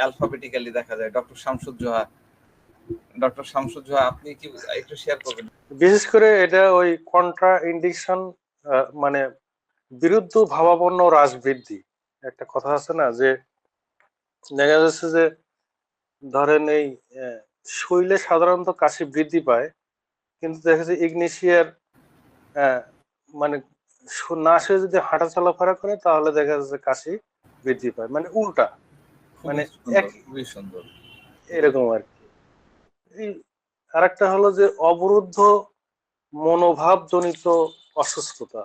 Alphabetically দেখা যায়। Doctor Shamsuzzoha, আপনি কি একটু শেয়ার করবেন? বিশেষ করে এটা ওই কন্ট্রা ইন্ডিকেশন, মানে বিরুদ্ধ ভাবাপন্ন হ্রাস বৃদ্ধি, একটা কথা আছে না, যে দেখা যাচ্ছে যে ধরেন এই শরীরে সাধারণত কাশি বৃদ্ধি পায়, কিন্তু দেখা যাচ্ছে ইগনিশিয়ার মানে না সে যদি হাঁটা চলাফেরা করে তাহলে দেখা যাচ্ছে কাশি বৃদ্ধি পায়, মানে উল্টা, মানে খুবই সুন্দর এরকম আর কি। আরেকটা হলো যে অবরুদ্ধ মনোভাব জনিত অসুস্থতা,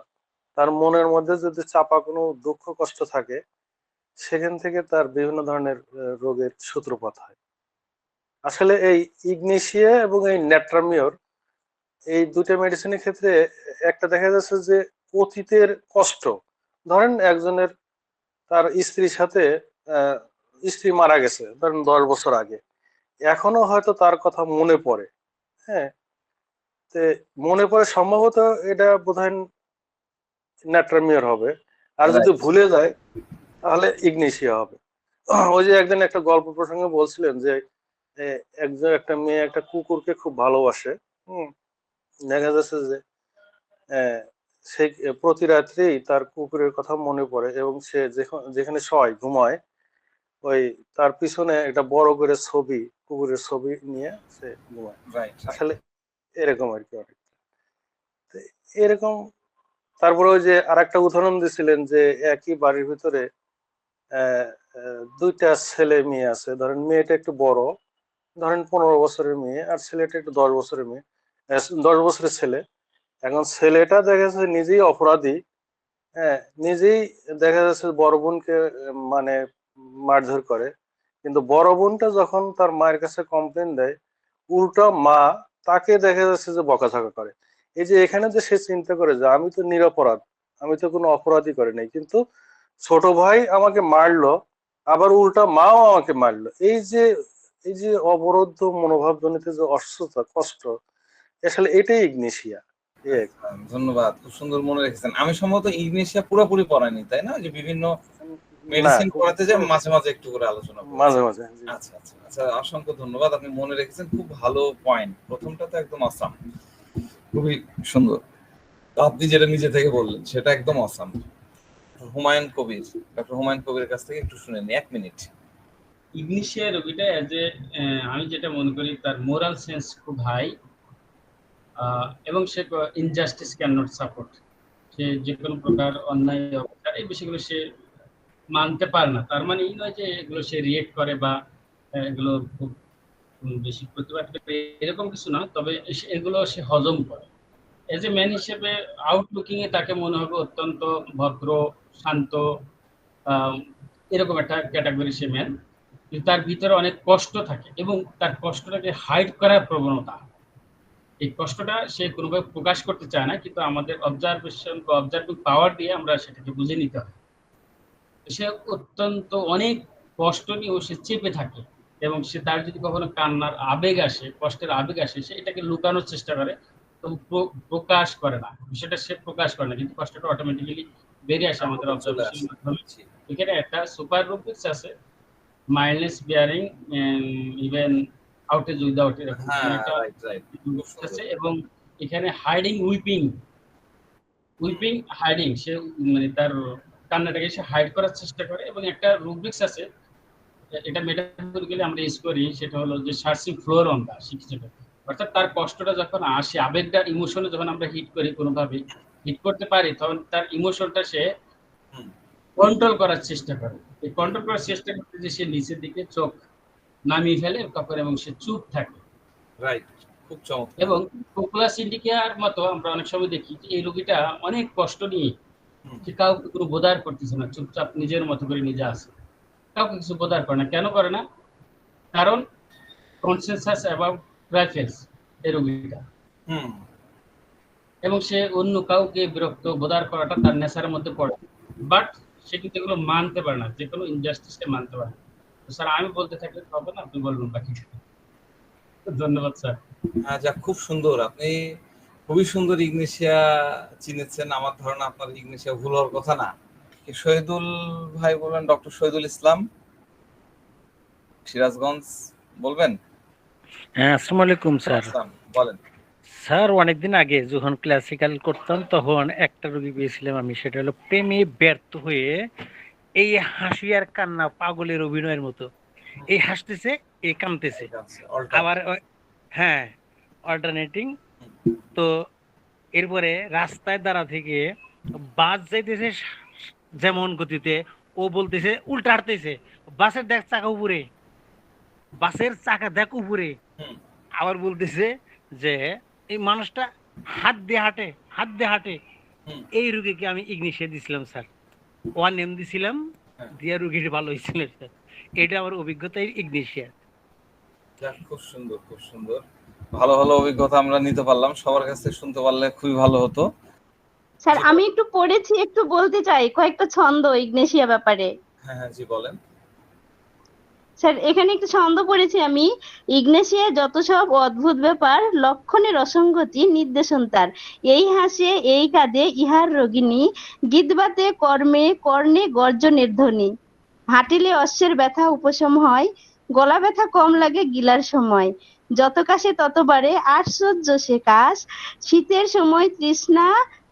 তার মনের মধ্যে যদি চাপা কোনো দুঃখ কষ্ট থাকে সেখান থেকে তার বিভিন্ন ধরনের রোগের সূত্রপাত হয়। আসলে এই ইগনেশিয়া এবং এই নেট্রামিওর, এই দুটো মেডিসিনের ক্ষেত্রে একটা দেখা যাচ্ছে যে অতীতের কষ্ট, ধরেন একজনের তার স্ত্রীর সাথে স্ত্রী মারা গেছে ধরেন 10 বছর আগে, এখনো হয়তো তার কথা মনে পড়ে, হ্যাঁ, মনে পড়ে, সম্ভবত এটা বোধহয় নেট্রামিওর হবে। আর যদি ভুলে যায় তাহলে ইগনেশিয়া হবে। ওই যে একদিন একটা গল্প প্রসঙ্গে বলছিলেন যে একটা মেয়ে একটা কুকুরকে খুব ভালোবাসে, দেখা যাচ্ছে যে সে প্রতি রাত্রেই তার কুকুরের কথা মনে পড়ে এবং সে যেখানে শয় ঘুমায় ওই তার পিছনে একটা বড় করে ছবি, কুকুরের ছবি নিয়ে সে ঘুমায়। আসলে এরকম আর কি অনেক এরকম। তারপরে ওই যে আর একটা উদাহরণ দিছিলেন যে একই বাড়ির ভিতরে দুইটা ছেলে মেয়ে আছে, ধরেন মেয়েটা একটু বড়, ধরেন 15 বছরের মেয়ে, আর ছেলেটা একটু 10 বছরের মেয়ে, 10 বছরের ছেলে। এখন ছেলেটা দেখা যাচ্ছে নিজেই অপরাধী, হ্যাঁ, নিজেই দেখা যাচ্ছে বড় বোনকে মানে মারধর করে, কিন্তু বড় বোনটা যখন তার মায়ের কাছে কমপ্লেন দেয় উল্টা মা তাকে দেখা যাচ্ছে যে বকাঝকা করে। এই যে এখানে যে সে চিন্তা করে যে আমি তো নিরপরাধ, আমি তো কোনো অপরাধী করে নাই, কিন্তু ছোট ভাই আমাকে মারলো, আবার উল্টা মাও আমাকে মারলো। এই যে অবরুদ্ধ মনোভাব জনিত যে অসুস্থতা কষ্ট, আসলে এটাই ইগনেশিয়া। ধন্যবাদ, খুব সুন্দর মনে রেখেছেন। আমি সম্ভবত ইগনেশিয়া পুরোপুরি পড়াইনি, তাই না? যে বিভিন্ন মেডিসিন পড়াতে যে মাঝে মাঝে একটু করে আলোচনা করি মাঝে মাঝে। আচ্ছা আচ্ছা আচ্ছা, অসংখ্য ধন্যবাদ, আপনি মনে রেখেছেন, খুব ভালো পয়েন্ট। প্রথমটা তো একদম আসাম, খুবই সুন্দর। আপনি যেটা নিজে থেকে বললেন সেটা একদম আসাম। হুমায়ুন কবির, ডক্টর হুমায়ুন কবিরের কাছ থেকে একটু শুনে নিই 1 মিনিট। ইগনিশিয়া রোগীটা আমি যেটা মনে করি তার মোরাল সেন্স খুব হাই, এবং সে ইনজাস্টিস ক্যান নট সাপোর্ট, সে যে কোনো প্রকার অন্যায় অবিচার এই বিষয়গুলো সে মানতে পারে না। তার মানে এই নয় যে এগুলো সে রিয়েক্ট করে বা এগুলো খুব বেশি প্রতিবাদ করে, এরকম কিছু না, তবে এগুলো সে হজম করে। এজ এ ম্যান হিসেবে আউটলুকিং এ তাকে মনে হবে অত্যন্ত ভদ্র, শান্ত, এরকম একটা ক্যাটাগরি সে ম্যান, কিন্তু তার ভিতরে অনেক কষ্ট থাকে এবং তার কষ্টটাকে হাইড করার প্রবণতা, এই কষ্টটা সে কোনোভাবে প্রকাশ করতে চায় না, কিন্তু আমাদের অবজারভেশন বা অবজার্ভিং পাওয়ার দিয়ে আমরা সেটাকে বুঝে নিতে হয়। সে অত্যন্ত অনেক কষ্ট নিয়েও সে চেপে থাকে, এবং সে তার যদি কখনো কান্নার আবেগ আসে, কষ্টের আবেগ আসে, সে এটাকে লুকানোর চেষ্টা করে, তো প্রকাশ করে না, সেটা সে প্রকাশ করে না, কিন্তু কষ্টটা অটোমেটিক্যালি বেরিয়ে আসে আমাদের অবজারভেশনের মাধ্যমে। এখানে একটা সুপার রুব্রিক্স আছে, mildness bearing even outage without, এরকম আছে। এবং এখানে হাইডিং উইপিং হাইডিং, সে মানে তার কান্নাটাকে সে হাইড করার চেষ্টা করে। এবং একটা রুব্রিক্স আছে, এটা মেটাফরিক্যালি আমরা ইউজ করি, সেটা হলো যে সার্চিং ফ্লোর অন দা শিখছে, অর্থাৎ তার কষ্টটা যখন আসে, আবেগটা ইমোশনে যখন আমরা হিট করি, কোনোভাবে হিট করতে পারি, তখন তার ইমোশনটা সে কন্ট্রোল করার চেষ্টা করে। এই কন্ট্রোল করার চেষ্টা করতে যে সে নিচের দিকে চোখ নামিয়ে ফেলে তখন, এবং সে চুপ থাকে। রাইট, খুব চমৎকার। এবং কোক্লাসিডিকিয়ার মতো আমরা অনেক সময় দেখি যে এই রোগীটা অনেক কষ্ট নিয়ে সে কাউকে কোনো বোধার করতেছে না, চুপচাপ নিজের মতো করে নিজে আসে, কাউকে কিছু বোধার করে না। কেন করে না? কারণ কনসেনসাস অ্যাবাউট প্রাইভেস এই রোগীটা, এবং সে অন্য কাউকে বিরক্ত বোধার করাটা তার নেশার মধ্যে পড়ে, বাট সে কিন্তু এগুলো মানতে পারে না, যে কোনো ইনজাস্টিসকে মানতে পারে না। স্যার আমি বলতে থাকলে হবে না, আপনি বলবেন বাকি। ধন্যবাদ স্যার। যাক, খুব সুন্দর, আপনি খুবই সুন্দর ইগনেশিয়া চিনেছেন। আমার ধারণা আপনার ইগনেশিয়া ভুল হওয়ার কথা না। শহীদুল ভাই বললেন, ডক্টর শহীদুল ইসলাম। সিরাজগঞ্জ, বলবেন? হ্যাঁ, আসসালামু আলাইকুম স্যার। আসসালাম, বলেন। স্যার অনেকদিন আগে যখন ক্লাসিক্যাল করতাম তখন একটা রোগী পেয়েছিলাম আমি, সেটা হলো প্রেমে ব্যর্থ হয়ে এই হাসি আর কান্না পাগলের অভিনয়ের মতো, এই হাসতেছে এই কাঁদতেছে, আবার হ্যাঁ অল্টারনেটিং। তো এরপরে রাস্তায় দাঁড়া থেকে বাস যাইতেছে যেমন গতিতে, ও বলতেছে উল্টা হাঁটতেছে, বাসের দেখ চাকা উপরে, বাসের চাকা দেখ উপরে, আবার বলতেছে যে এই মানুষটা হাত দিয়ে হাঁটে, হাত দিয়ে হাঁটে। এই রুগীকে আমি ইগনিশিয়া দিছিলাম স্যার, 1M দিছিলাম, দিয়া রুগীর ভালো হয়েছিল স্যার। এটা আমার অভিজ্ঞতা ইগনিশিয়া। খুব সুন্দর, খুব সুন্দর, ভালো ভালো অভিজ্ঞতা আমরা নিতে পারলাম, সবার কাছ থেকে শুনতে পারলে খুবই ভালো হতো। স্যার আমি একটু পড়েছি, একটু বলতে চাই কয়েকটা ছন্দ ইগনেশিয়া ব্যাপারে। হ্যাঁ জি বলেন। স্যার এখানে একটু ছন্দ পড়েছি আমি। ইগনেশিয়া যত সব অদ্ভুত ব্যাপার, লক্ষণের অসঙ্গতি নির্দেশন তার। এই হাসে এই কাঁদে ইহার রোগিনী, গীতবাতে কর্মে কর্ণে গর্জনের ধ্বনি। হাঁটিলে অশ্বের ব্যথা উপশম হয়, গলা ব্যথা কম লাগে গিলার সময়। যত কাশে তত বাড়ে আশ্চর্য সে কাশ, শীতের সময় তৃষ্ণা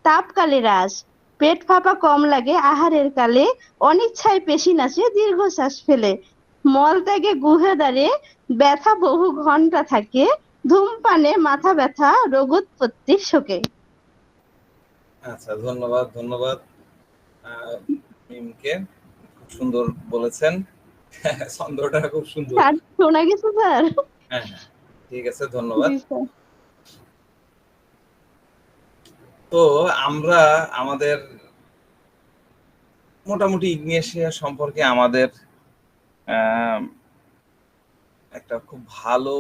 তাপকালে রাস। পেট ফাঁপা কম লাগে আহারের কালে, অনিচ্ছায় পেশি নাচে দীর্ঘশ্বাস ফেলে। মলত্যাগে গুহ্যদ্বারে ব্যথা বহু ঘন্টা থাকে, ধূমপানে মাথা ব্যথা রোগোৎপত্তির শোকে। আচ্ছা, ধন্যবাদ ধন্যবাদ মিমকে, খুব সুন্দর বলেছেন। ছন্দটা খুব সুন্দর। স্যার শোনা গেছে স্যার? হ্যাঁ হ্যাঁ, ঠিক আছে, ধন্যবাদ। তো আমরা আমাদের মোটামুটি ইগনেশিয়া সম্পর্কে আমাদের একটা খুব ভালো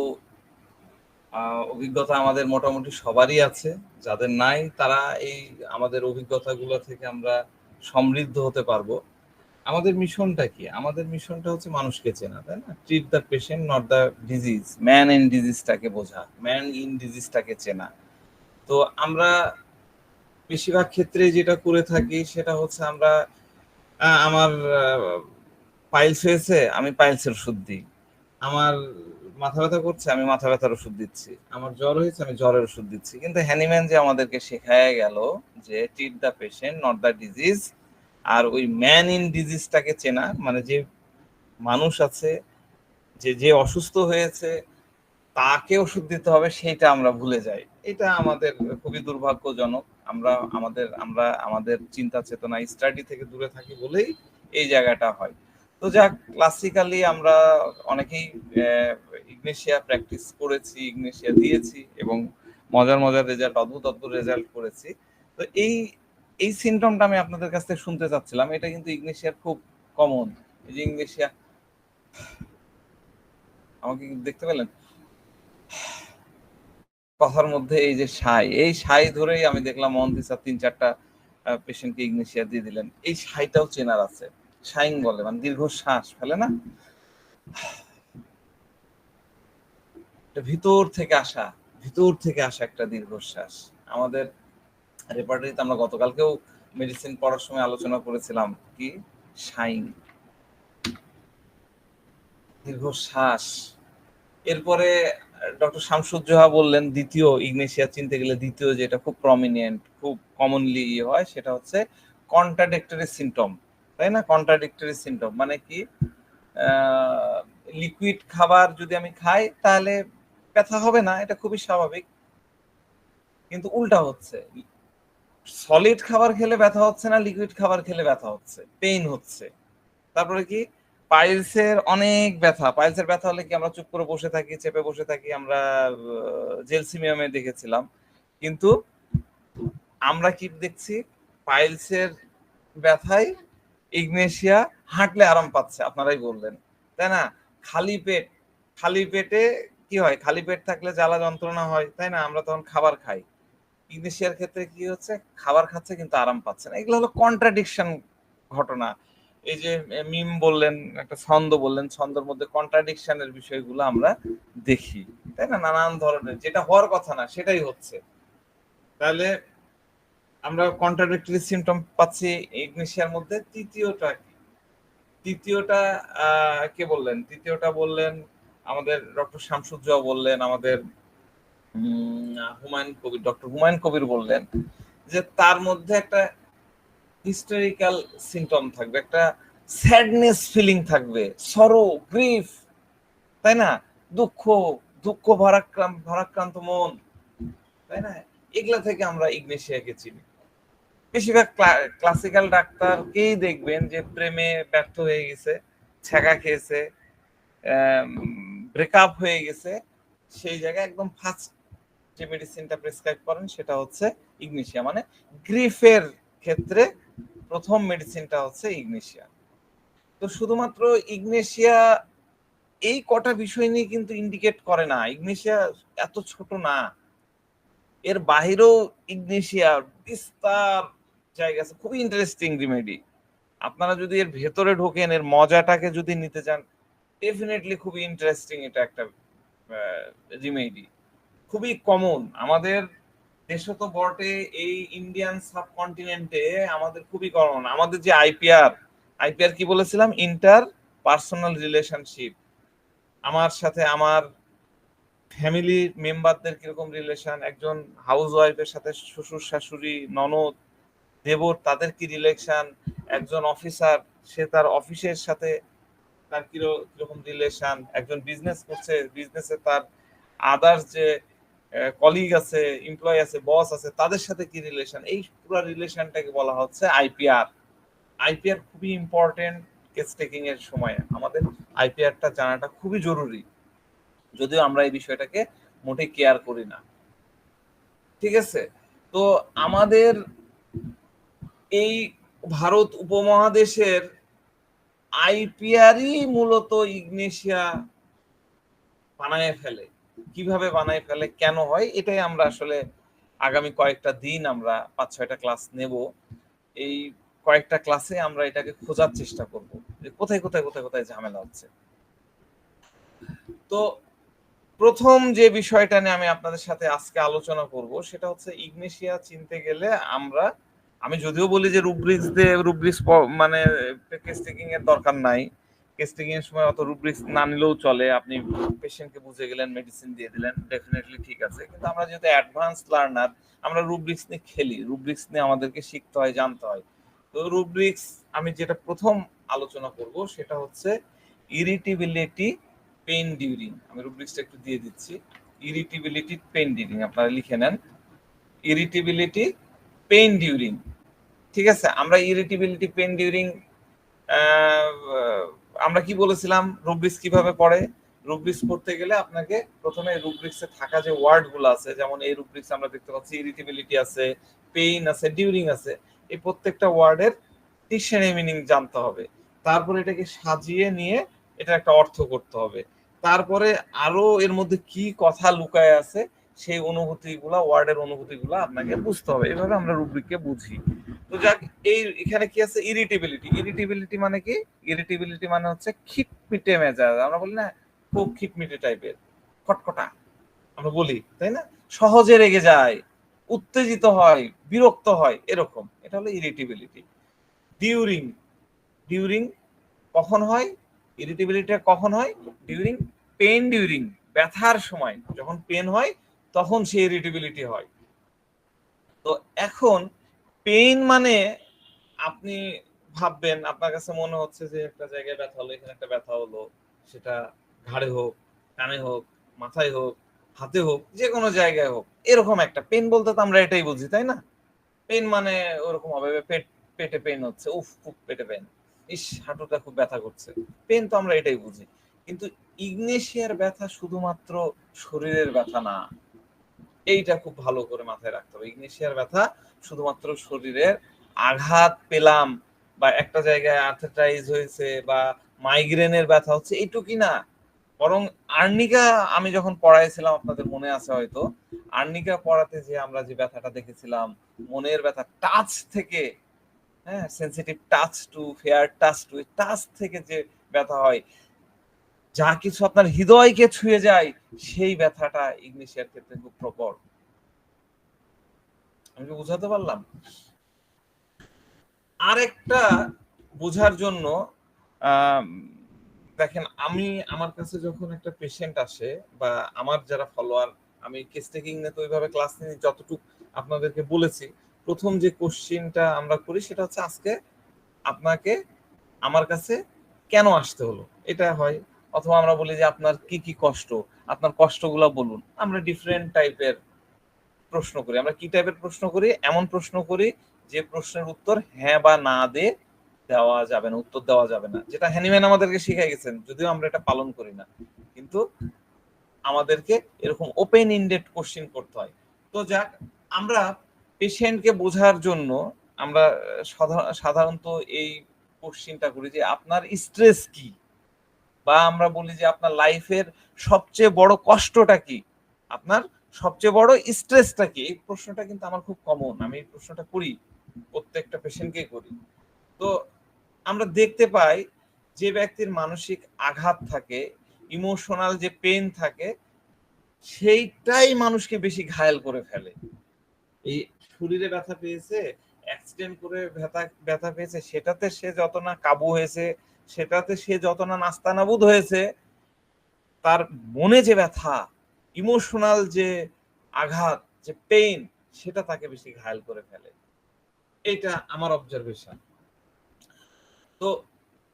অভিজ্ঞতা আমাদের মোটামুটি সবারই আছে। যাদের নাই তারা এই আমাদের অভিজ্ঞতাগুলো থেকে আমরা সমৃদ্ধ হতে পারবো। আমাদের মিশনটা কি? আমাদের মিশনটা হচ্ছে মানুষকে চেনা, তাই না? Treat the patient not the disease, man in ডিজিজটাকে বোঝা, ম্যান ইন ডিজিজটাকে চেনা। তো আমরা বেশিরভাগ ক্ষেত্রে যেটা করে থাকি সেটা হচ্ছে আমরা আমার পাইলস হয়েছে, আমি পাইলসের ওষুধ দিই। আমার মাথা ব্যথা করছে, আমি মাথা ব্যথার ওষুধ দিচ্ছি। আমার জ্বর হয়েছে, আমি জ্বরের ওষুধ দিচ্ছি। কিন্তু হ্যানিম্যান যে আমাদেরকে শেখায় গেল যে treat the patient not the disease, আর ওই ম্যান ইন ডিজিজটাকে চেনা, মানে যে মানুষ আছে, যে যে অসুস্থ হয়েছে তাকে ওষুধ দিতে হবে, সেইটা আমরা ভুলে যাই। এটা আমাদের খুবই দুর্ভাগ্যজনক। আমরা আমাদের চিন্তা চেতনা স্টাডি থেকে দূরে থাকি বলেই এই জায়গাটা হয়। তো যাক, ক্লাসিক্যালি আমরা অনেকেই ইগনেশিয়া প্র্যাকটিস করেছি, ইগনেশিয়া দিয়েছি এবং মজার মজার রেজাল্ট, অদ্ভুত অদ্ভুত রেজাল্ট করেছি। তো এই সিমটমটা আমি আপনাদের কাছ থেকে শুনতে চাচ্ছিলাম। এটা কিন্তু ইগনেশিয়ার খুব কমন। এই যে ইগনেশিয়া, আমাকে দেখতে পেলেন কথার মধ্যে এই যে এই সাই ধরেই আমি দেখলাম মন্ত্রী স্যার 3-4টা পেশেন্টকে ইগনেশিয়া দিয়ে দিলেন। এই সাইটাও চেনার আছে, সাইং বলে, মানে দীর্ঘ শ্বাস ফেলে না, ভিতর থেকে আসা একটা দীর্ঘশ্বাস। আমাদের রেপার্টরিতে আমরা গতকালকেও মেডিসিন পড়ার সময় আলোচনা করেছিলাম কি সাইং, দীর্ঘশ্বাস। এরপরে ডক্টর শামসুজ্জোহা বললেন দ্বিতীয় ইগনেশিয়া চিনতে গেলে দ্বিতীয় যেটা খুব প্রমিনিয়েন্ট, খুব কমনলি হয়, সেটা হচ্ছে কন্ট্রাডিক্টরি সিমটম, তাই না? কন্ট্রাডিক্টরি সিমটম মানে কি? লিকুইড খাবার যদি আমি খাই তাহলে ব্যথা হবে না, এটা খুবই স্বাভাবিক, কিন্তু উল্টা হচ্ছে। সলিড খাবার খেলে ব্যথা হচ্ছে না, লিকুইড খাবার খেলে ব্যথা হচ্ছে, পেইন হচ্ছে। তারপরে কি? পাইলসের অনেক ব্যথা। পাইলসের ব্যথা হলে কি আমরা চুপ করে বসে থাকি, চেপে বসে থাকি, আমরা জেলসিমিয়ামে দেখেছিলাম। কিন্তু আমরা কি দেখছি? পাইলসের ব্যথায় ইগনেশিয়া হাঁটলে আরাম পাচ্ছে, আপনারাই বললেন, তাই না? খালি পেটে কি হয়? খালি পেট থাকলে জ্বালা যন্ত্রণা হয়, তাই না? আমরা তখন খাবার খাই। ইগনেশিয়ার ক্ষেত্রে কি হচ্ছে? খাবার খাচ্ছে কিন্তু আরাম পাচ্ছে না। এগুলো হলো কন্ট্রাডিকশন ঘটনা। এই যে মিম বললেন, একটা ছন্দ বললেন, ছন্দের মধ্যে কন্ট্রাডিকশনের বিষয়গুলো আমরা দেখি, তাই না? নানান ধরনের, যেটা হওয়ার কথা না সেটাই হচ্ছে। তাহলে আমরা কন্ট্রাডিক্টরি সিমটম পাচ্ছি ইগনেশিয়ার মধ্যে। তৃতীয়টা কি? তৃতীয়টা কে বললেন? তৃতীয়টা বললেন আমাদের ডক্টর শামসুজ্জোয়া বললেন, আমাদের ডক্টর হুমায়ুন কবির বললেন যে তার মধ্যে একটা হিস্টোরিক্যাল সিম্পটম থাকবে, একটা স্যাডনেস ফিলিং থাকবে, সরো, গ্রিফ, তাই না? দুঃখ, ভারাক্রান্ত মন, তাই না? এগুলা থেকে আমরা ইগনেশিয়াকে চিনি। বেশিরভাগ ক্লাসিক্যাল ডাক্তারকেই দেখবেন যে প্রেমে ব্যর্থ হয়ে গেছে, ছ্যাঁকা খেয়েছে, ব্রেকআপ হয়ে গেছে, সেই জায়গায় একদম ফার্স্ট যে মেডিসিনটা প্রেসক্রাইব করেন সেটা হচ্ছে ইগনেশিয়া। মানে গ্রিফের ক্ষেত্রে প্রথম মেডিসিনটা হচ্ছে ইগনেশিয়া। তো শুধুমাত্র ইগনেশিয়া এই কটা বিষয় নিয়ে কিন্তু ইন্ডিকেট করে না, ইগনেশিয়া এত ছোট না, এর বাহিরেও ইগনেশিয়ার বিস্তার জায়গা আছে, খুবই ইন্টারেস্টিং রিমেডি। আপনারা যদি এর ভেতরে ঢোকেন, এর মজাটাকে যদি নিতে চান, ডেফিনেটলি খুবই ইন্টারেস্টিং এটা একটা রিমেডি, খুবই কমন। আমাদের দেশে তো বটে, এই ইন্ডিয়ান সাবকন্টিনেন্টে আমাদের খুবই কমন। আমাদের যে আইপিআর কি বলেছিলাম? Inter personal relationship. আমার সাথে আমার ফ্যামিলি মেম্বারদের কিরকম রিলেশন, একজন হাউস ওয়াইফের সাথে শ্বশুর শাশুড়ি ননদ দেবর তাদের কি রিলেশন, একজন অফিসার সে তার অফিসের সাথে তার কিরকম রিলেশন, একজন বিজনেস করছে বিজনেসে তার আদার্স যে কলিগ আছে, এমপ্লয়ি আছে, বস আছে, তাদের সাথে কি রিলেশন, এই পুরো রিলেশনটাকে বলা হচ্ছে আইপিআর। আইপিআর খুবই ইম্পর্টেন্ট কেস টেকিং এর সময়, আমাদের আইপিআরটা জানাটা খুবই জরুরি, যদিও আমরা এই বিষয়টাকে মোটেই কেয়ার করি না। ঠিক আছে, তো আমাদের এই ভারত উপমহাদেশের আইপিআরই মূলত ইগনেশিয়া বানায় ফেলে। কিভাবে বানায় ফেলে, কেন হয়, এটাই আমরা আসলে আগামী কয়েকটা দিন আমরা 5-6টা ক্লাস নেব। এই কয়েকটা ক্লাসে আমরা এটাকে খোঁজার চেষ্টা করব যে কোথায় কোথায় কোথায় কোথায় ঝামেলা হচ্ছে। তো প্রথম যে বিষয়টা নিয়ে আমি আপনাদের সাথে আজকে আলোচনা করব সেটা হচ্ছে ইগনেশিয়া চিনতে গেলে আমি যদিও বলি যে রুব্রিক্স মানে কেস টেকিং এর দরকার নাই, কেস টেকিং এর সময় অত রুব্রিক্স না নিলেও চলে, আপনি পেশেন্টকে বুঝে গেলেন, মেডিসিন দিয়ে দিলেন, ডেফিনেটলি ঠিক আছে। কিন্তু আমরা যেহেতু অ্যাডভান্স লার্নার, আমরা রুব্রিক্স নিয়ে খেলি, রুব্রিক্স নিয়ে আমাদেরকে শিখতে হয়, জানতে হয়। তো রুব্রিক্স আমি যেটা প্রথম আলোচনা করব সেটা হচ্ছে ইরিটেবিলিটি পেইন ডিউরিং। আমি রুব্রিক্সটা একটু দিয়ে দিচ্ছি, ইরিটেবিলিটি পেইন ডিউরিং, আপনারা লিখে নেন, ইরিটেবিলিটি পেইন ডিউরিং। ঠিক আছে, আমরা ইরিটেবিলিটি পেইন ডিউরিং আমরা কি বলেছিলাম, রুব্রিক্স কিভাবে পড়ে? রুব্রিক্স পড়তে গেলে আপনাকে প্রথমে রুব্রিক্সে থাকা যে ওয়ার্ড গুলো আছে, যেমন এই রুব্রিক্স আমরা দেখতে পাচ্ছি ইরিটেবিলিটি আছে, পেইন আছে, ডিউরিং আছে, এই প্রত্যেকটা ওয়ার্ডের ডিকশনারি মিনিং জানতে হবে, তারপরে এটাকে সাজিয়ে নিয়ে এটা একটা অর্থ করতে হবে, তারপরে আরো এর মধ্যে কি কথা লুকায় আছে সেই অনুভূতিগুলা, ওয়ার্ডের অনুভূতিগুলা আপনাকে বুঝতে হবে। এভাবে আমরা রুব্রিককে বুঝি। তো যাক, এখানে কি আছে? ইরিটেবিলিটি মানে কি? ইরিটেবিলিটি মানে হচ্ছে খিটমিটে মেজাজ। আমরা বলি না খুব খিটমিটে টাইপের, খটখটা আমরা বলি, তাই না? সহজে রেগে যায়, উত্তেজিত হয়, বিরক্ত হয়, এরকম, এটা হলো ইরিটেবিলিটি। ডিউরিং কখন হয়? ইরিটেবিলিটিটা কখন হয়? ডিউরিং পেইন, ডিউরিং ব্যথার সময়, যখন পেন হয় তখন সেই ইরিটেবিলিটি হয়। তো এখন পেইন মানে আপনি ভাববেন, আপনার কাছে মনে হচ্ছে যে একটা জায়গায় ব্যথা হলো, এখানে একটা ব্যথা হলো, সেটা ঘাড়ে হোক, কানে হোক, মাথায় হোক, হাতে হোক, যে কোনো জায়গায় হোক, এরকম একটা পেন। বলতে তো আমরা এটাই বুঝি, তাই না? পেন মানে ওরকম হবে, পেটে পেন হচ্ছে, উফ খুব পেটে পেন, ইস হাঁটুটা খুব ব্যথা করছে, পেন তো আমরা এটাই বুঝি। কিন্তু ইগনেশিয়ার ব্যথা শুধুমাত্র শরীরের ব্যথা না, এইটা খুব ভালো করে মাথায় রাখতে হবে। ইগনেশিয়ার ব্যথা শুধুমাত্র শরীরের আঘাত পেলাম বা একটা জায়গায় আর্থ্রাইটিস হয়েছে বা মাইগ্রেনের ব্যথা হচ্ছে এইটুকুই না, বরং আর্নিকা আমি যখন পড়াইছিলাম, আপনাদের মনে আছে হয়তো, আর্নিকা পড়াতে যে আমরা যে ব্যথাটা দেখেছিলাম, মনের ব্যথা, টাচ থেকে, হ্যাঁ, sensitive touch to fair touch to, touch থেকে যে ব্যথা হয়, যা কিছু আপনার হৃদয়কে ছুঁয়ে যায়, সেই ব্যথাটা ইগনেশিয়ার ক্ষেত্রে খুব প্রকট। আমি কি বুঝাতে পারলাম? আরেকটা বোঝার জন্য আম, দেখেন, আমার কাছে যখন একটা পেশেন্ট আসে বা আমার যারা ফলোয়ার, আমি কেস টেকিং নিয়ে তো ওইভাবে ক্লাস নিয়ে যতটুকু আপনাদেরকে বলেছি, প্রথম যে কোশ্চিনটা আমরা করি সেটা হচ্ছে আজকে আপনাকে আমার কাছে কেন আসতে হলো, এটা হয়। অথবা আমরা বলি যে আপনার কি কি কষ্ট, আপনার কষ্টগুলো বলুন। আমরা ডিফারেন্ট টাইপের প্রশ্ন করি। আমরা কি টাইপের প্রশ্ন করি? এমন প্রশ্ন করি যে প্রশ্নের উত্তর হ্যাঁ বা না দিয়ে দেওয়া যাবে না, উত্তর দেওয়া যাবে না, যেটা হ্যানিম্যান আমাদেরকে শিখাই গেছেন, যদিও আমরা এটা পালন করি না। কিন্তু আমাদেরকে এরকম ওপেন ইন্ডেড কোশ্চিন করতে হয়। তো যাক, আমরা পেশেন্টকে বোঝার জন্য আমরা সাধারণত এই কোশ্চিনটা করি যে আপনার স্ট্রেস কি, বা আমরা বলি যে আপনার লাইফের সবচেয়ে বড় কষ্টটা কি, আপনার সবচেয়ে বড় স্ট্রেসটা কি। এই প্রশ্নটা কিন্তু আমার খুব কমন, আমি এই প্রশ্নটা করি, প্রত্যেকটা পেশেন্টকে করি। তো আমরা দেখতে পাই যে ব্যক্তির মানসিক আঘাত থাকে, ইমোশনাল যে পেন থাকে, সেইটাই মানুষকে বেশি ঘায়েল করে ফেলে। এই শরীরে ব্যথা পেয়েছে, অ্যাক্সিডেন্ট করে ব্যথা পেয়েছে, সেটাতে সে যত না কাবু হয়েছে, সেটাতে সে যত না নাস্তানাবুদ হয়েছে, তার মনে যে ব্যথা, ইমোশনাল যে আঘাত, যে পেইন, সেটা তাকে বেশি ঘায়েল করে ফেলে। এটা আমার অবজারভেশন। তো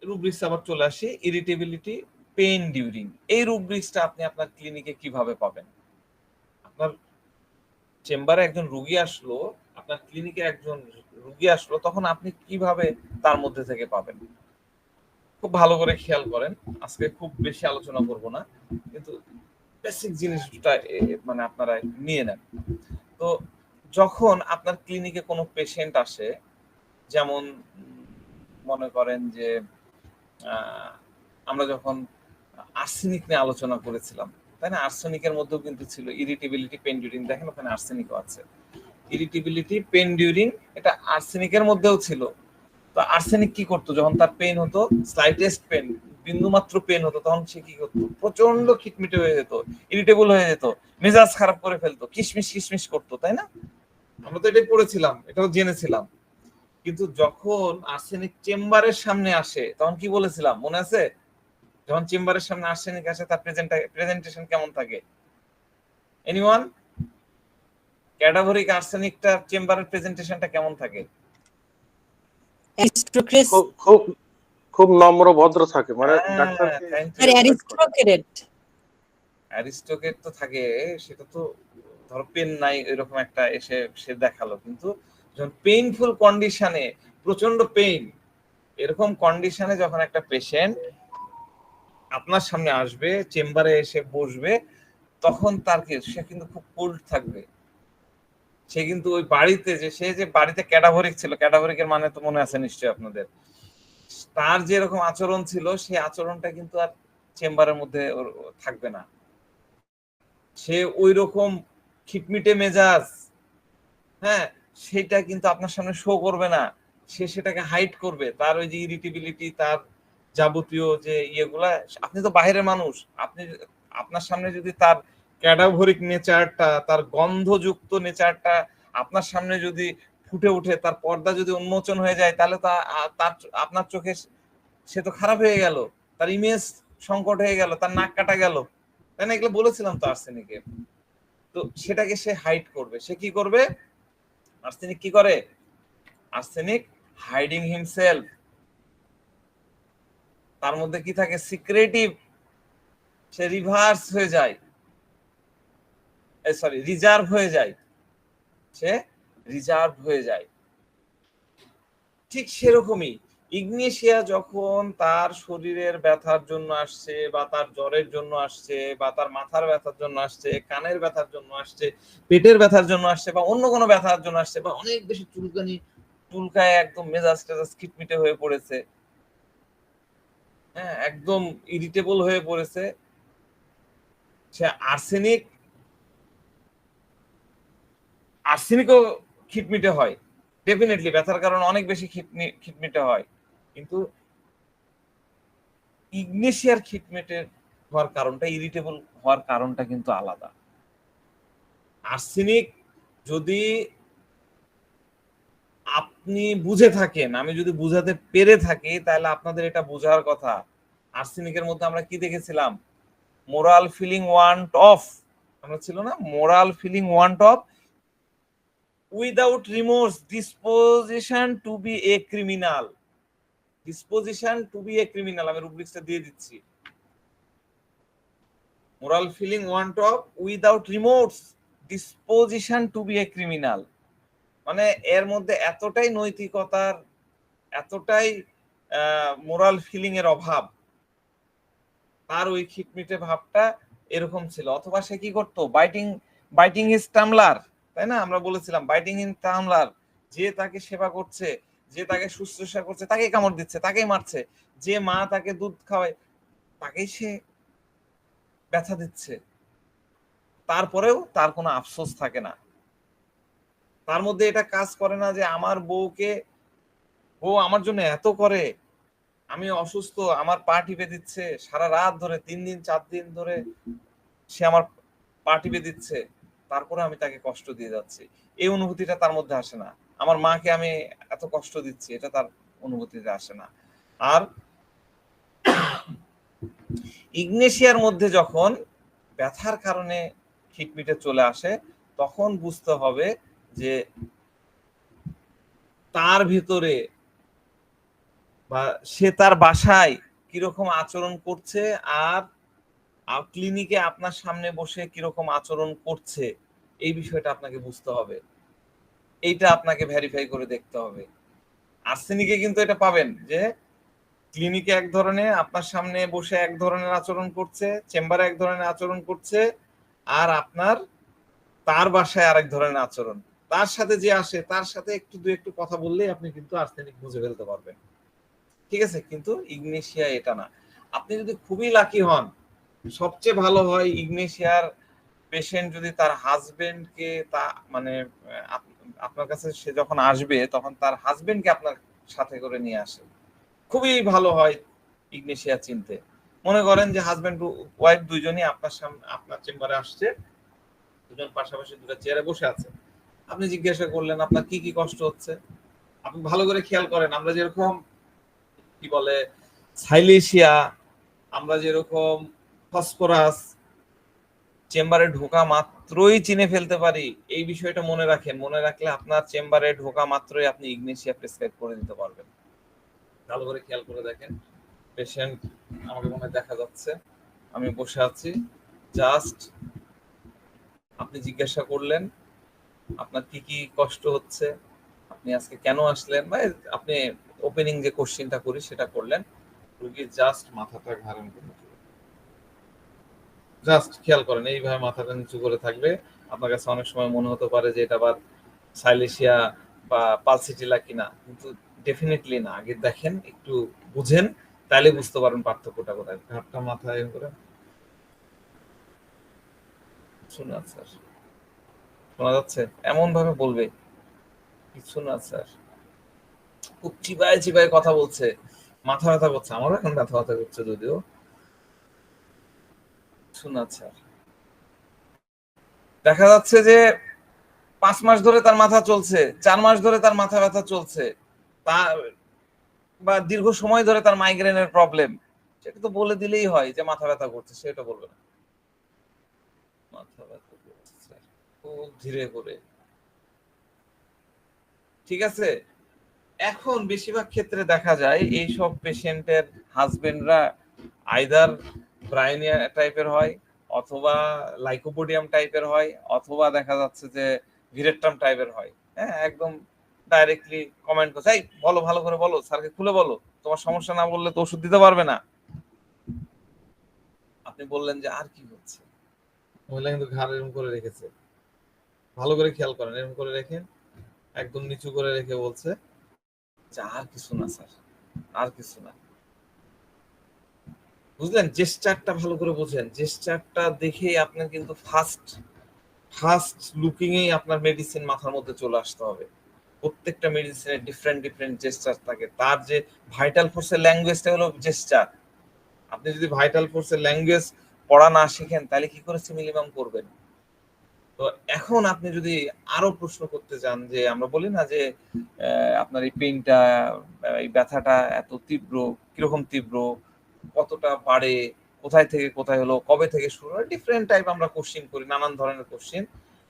রুব্রিক্স আবার চলে আসি, ইরিটেবিলিটি, পেইন ডিউরিং। এই রুব্রিক্সটা আপনি আপনার ক্লিনিকে কিভাবে পাবেন? আপনার চেম্বারে একজন রুগী আসলো, আপনার ক্লিনিকে একজন রুগী আসলো, তখন আপনি কিভাবে তার মধ্যে থেকে পাবেন? খুব ভালো করে খেয়াল করেন, আজকে খুব বেশি আলোচনা করব না, কিন্তু বেসিক জিনিসটা মানে আপনারা নিয়ে নেন। তো যখন আপনার ক্লিনিকে কোনো পেশেন্ট আসে, যেমন মনে করেন যে আমরা যখন আর্সেনিক নিয়ে আলোচনা করেছিলাম, তাই না? আর্সেনিকের মধ্যেও কিন্তু ছিল ইরিটেবিলিটি, পেন ডিউরিং। দেখেন ওখানে আর্সেনিকও আছে। ইরিটেবিলিটি, পেন ডিউরিং, এটা আর্সেনিকের মধ্যেও ছিল। তো আর্সেনিক কি করতো? যখন তার পেন হতো, স্লাইটেস্ট পেন, বিন্দু মাত্র পেন হতো, তখন সে কি করতো? প্রচন্ড খিটমিটে হয়ে যেত, ইরিটেবল হয়ে যেত, মেজাজ খারাপ করে ফেলতো, কিশমিশ কিশমিশ করতো, তাই না? আমরা তো এটাই পড়েছিলাম, এটাও জেনেছিলাম। কিন্তু যখন আর্সেনিক চেম্বারের সামনে আসে, তখন কি বলেছিলাম মনে আছে? যখন চেম্বারের সামনে আর্সেনিক আসে, তার প্রেজেন্টেশন কেমন থাকে? এনিওয়ান? ক্যাডাভরিক আর্সেনিকটা চেম্বারের প্রেজেন্টেশনটা কেমন থাকে? অ্যারিস্টোক্রেস খুব খুব খুব নম্র ভদ্র থাকে, মানে ডাক্তারকে আর অ্যারিস্টোক্রেট অ্যারিস্টোকেট তো থাকে, সেটা তো ধরো পেন নাই এরকম একটা এসে সে দেখালো, কিন্তু যখন পেইনফুল কন্ডিশনে, প্রচন্ড পেইন, এরকম কন্ডিশনে যখন একটা পেশেন্ট আপনার সামনে আসবে, চেম্বারে এসে বসবে, তখন তার কি, সে কিন্তু খুব কোল্ড থাকবে। সে কিন্তু ওই বাড়িতে সে যে বাড়িতে ক্যাডাভরিক ছিল, ক্যাডাভরিকের মানে তো মনে আছে নিশ্চয়ই আপনাদের, তার যে এরকম আচরণ ছিল, সেই আচরণটা কিন্তু আর চেম্বারের মধ্যে থাকবে না। সে ওই রকম খিটমিটে মেজাজ, হ্যাঁ, সেটা কিন্তু আপনার সামনে শো করবে না, সে সেটাকে হাইড করবে। তার ওই যে ইরিটেবিলিটি, তার যাবতীয় যে ইয়েগুলা, আপনি তো বাইরের মানুষ, আপনি আপনার সামনে যদি তার ক্যাডাভরিক নেচারটা, তার গন্ধযুক্ত নেচারটা আপনার সামনে যদি ফুটে উঠে, তার পর্দা যদি উন্মোচন হয়ে যায়, তাহলে তার আপনার চোখে সে তো খারাপ হয়ে গেল, তার ইমেজ সংকট হয়ে গেল, তার নাক কাটা গেল, তাই না? এগুলো বলেছিলাম তো আর্সেনিকে। তো সেটাকে সে হাইড করবে। সে কি করবে? আর্সেনিক কি করে? Arsenic hiding himself. তার মধ্যে কি থাকে? সিক্রেটিভ। সে রিভার্স হয়ে যায়, সরি, রিজার্ভ হয়ে যায়। সে রিজার্ভ হয়ে যায়। ঠিক সেরকমই ইগনেশিয়া যখন তার শরীরের ব্যথার জন্য আসছে, বা তার জ্বরের জন্য আসছে, বা তার মাথার ব্যথার জন্য আসছে, কানের ব্যথার জন্য আসছে, পেটের ব্যথার জন্য আসছে, বা অন্য কোনো ব্যথার জন্য আসছে, বা অনেক বেশি চুলকায়, একদম মেজাজ টেজাজ খিটমিটে হয়ে পড়েছে, হ্যাঁ, একদম ইরিটেবল হয়ে পড়েছে, সে আর্সেনিকও খিটমিটে হয়। ডেফিনেটলি ব্যথার কারণে অনেক বেশি খিটমিটে হয়, কিন্তু ইগনেশিয়ার খিটমিটে হওয়ার কারণটা, ইরিটেবল হওয়ার কারণটা কিন্তু আলাদা। আর্সেনিক যদি আপনি বুঝে থাকেন, আমি যদি বুঝাতে পেরে থাকি, তাহলে আপনাদের এটা বোঝার কথা। আর্সেনিকের মধ্যে আমরা কি দেখেছিলাম? মোরাল ফিলিং ওয়ান্ট অফ, আমরা ছিল না, moral feeling want of without remorse, disposition to be a criminal. Disposition to be a criminal, আমি রুব্রিক্সটা দিয়ে দিচ্ছি। Moral feeling want of without remorse, disposition to be a criminal, মানে এর মধ্যে এতটাই নৈতিকতার, এতটাই মোরাল ফিলিং এর অভাব, তার ওই খিটমিটে ভাবটা এরকম ছিল। অথবা সে কি করতো? বাইটিং হিজ টামলার, তাই না? আমরা বলেছিলাম বাইটিং হিজ টামলার, যে তাকে সেবা করছে, যে তাকে শুশ্রূষা করছে, তাকেই কামড় দিচ্ছে, তাকেই মারছে। যে মা তাকে দুধ খাওয়ায়, তাকেই সে ব্যথা দিচ্ছে। তারপরেও তার কোনো আফসোস থাকে না, তার মধ্যে এটা কাজ করে না যে আমার বউ আমার জন্য এত করে, আমি অসুস্থ, আমার পা টিপে দিচ্ছে সারা রাত ধরে, 3 দিন 4 দিন ধরে সে আমার পা টিপে দিচ্ছে, তারপরে আমি তাকে কষ্ট দিয়ে যাচ্ছি, এই অনুভূতিটা তার মধ্যে আসে না। আমার মাকে আমি এত কষ্ট দিচ্ছি, এটা তার অনুভূতিতে আসে না। আর ইগনেশিয়ার মধ্যে যখন ব্যথার কারণে খিটমিটে চলে আসে, তখন বুঝতে হবে যে তার ভিতরে বা সে তার বাসায় কিরকম আচরণ করছে, আর ক্লিনিকে আপনার সামনে বসে কিরকম আচরণ করছে, এই বিষয়টা আপনাকে বুঝতে হবে। এইটা আপনাকে ভেরিফাই করে দেখতে হবে। আর্সেনিকে কিন্তু এটা পাবেন যে ক্লিনিকে এক ধরনের, আপনার সামনে বসে এক ধরনের আচরণ করছে, চেম্বারে এক ধরনের আচরণ করছে, আর আপনার তার বাসায় আরেক ধরনের আচরণ। তার সাথে যে আসে, তার সাথে একটু কথা বললেই আপনি কিন্তু আর্সেনিক বুঝে ফেলতে পারবেন, ঠিক আছে? কিন্তু ইগনেশিয়া এটা না। আপনি যদি খুবই লাকি হন, সবচেয়ে ভালো হয় ইগনেশিয়ার পেশেন্ট যদি তার হাজবেন্ডকে, তা মানে আপনার কাছে সে যখন আসবে, তখন তার হাজবেন্ডকে আপনার সাথে করে নিয়ে আসে, খুবই ভালো হয় ইগনেশিয়া চিনতে। মনে করেন যে হাজবেন্ড ওয়াইফ দুইজনই আপনার সামনে, আপনার চেম্বারে আসছে, দুজন পাশাপাশি দুটো চেয়ারে বসে আছে। আপনি জিজ্ঞাসা করলেন আপনার কি কি কষ্ট হচ্ছে। আপনি ভালো করে খেয়াল করেন, আমরা যেরকম কি বলে সাইলেশিয়া, আমরা যেরকম ফসফরাস চেম্বারে ঢোকা মাত্রই চিনে ফেলতে পারি, এই বিষয়টা মনে রাখেন। মনে রাখলে আপনার চেম্বারে ঢোকা মাত্রই আপনি ইগনেশিয়া প্রেসক্রাইব করে দিতে পারবেন। ভালো করে খেয়াল করে দেখেন। পেশেন্ট আমাকে মনে দেখা যাচ্ছে, আমি বসে আছি, জাস্ট আপনি জিজ্ঞাসা করলেন আপনার কি কি কষ্ট হচ্ছে, আপনি আজকে কেন আসলেন, বা আপনি ওপেনিং যে কোশ্চেনটা করি সেটা করলেন। রোগী জাস্ট মাথাটা ঘাড়ের উপর, জাস্ট খেয়াল করেন এইভাবে মাথাটা নিচু করে থাকবে। আপনার কাছে অনেক সময় মনে হতে পারে যে এটা আবার সাইলেশিয়া বা পালসিটিলা কিনা, কিন্তু ডেফিনেটলি না। আগে দেখেন, একটু বুঝেন, তাহলে বুঝতে পারেন পার্থক্যটা কোথায়। ঘাটটা মাথায় করে শোনা স্যার, শোনা যাচ্ছে? এমন ভাবে বলবে কিছু না স্যার, খুব চিবায় চিবায় কথা বলছে, মাথা ব্যথা করছে। আমারও এখন ব্যথা ব্যথা করছে যদিও। শোনা স্যার, দেখা যাচ্ছে যে 5 মাস ধরে তার মাথা চলছে, 4 মাস ধরে তার মাথা ব্যথা চলছে, তা বা দীর্ঘ সময় ধরে তার মাইগ্রেনের প্রবলেম, সেটা তো বলে দিলেই হয় যে মাথা ব্যথা করছে, সেটা বলবে না। মাথা ব্যথা করছে খুব ধীরে করে, ঠিক আছে? এখন বেশিরভাগ ক্ষেত্রে দেখা যায় এইসব পেশেন্টের হাজবেন্ডরা আইদার ব্রাইনিয়া টাইপের হয়, অথবা লাইকোপোডিয়াম টাইপের হয়, অথবা দেখা যাচ্ছে যে ভিরেট্রাম টাইপের হয়। হ্যাঁ, একদম ডাইরেক্টলি কমেন্ট করছে, এই বলো, ভালো করে বলো, স্যারকে খুলে বলো, তোমার সমস্যা না বললে তো ওষুধ দিতে পারবে না। আপনি বললেন যে আর কি হচ্ছে, মহিলা কিন্তু ঘাড় এরকম করে রেখেছে, ভালো করে খেয়াল করেন, এরকম করে রেখেন, একদম নিচু করে রেখে বলছে যে আর কিছু না স্যার, আর কিছু না। বুঝলেন? জেস্টারটা ভালো করে বুঝেন, জেস্টারটা দেখেই আপনার কিন্তু ফার্স্ট লুকিং এই আপনার মেডিসিন মাথার মধ্যে চলে আসতে হবে। প্রত্যেকটা মেডিসিনের ডিফারেন্ট জেস্টার থাকে। তার যে ভাইটাল ফোর্সের ল্যাঙ্গুয়েজটা হলো জেস্টার। আপনি যদি ভাইটাল ফোর্সের ল্যাঙ্গুয়েজ পড়া না শিখেন, তাহলে কি করে সিমিলিমাম করবেন? তো তো এখন আপনি যদি আরো প্রশ্ন করতে চান, যে আমরা বলি না যে আপনার এই পেইনটা, এই ব্যথাটা এত তীব্র, কিরকম তীব্র, কতটা বাড়ে, কোথায় থেকে কোথায় হলো, কবে থেকে শুরু হয়, ডিফারেন্ট টাইপ আমরা কোশ্চেন করি, নানান ধরনের কোশ্চেন।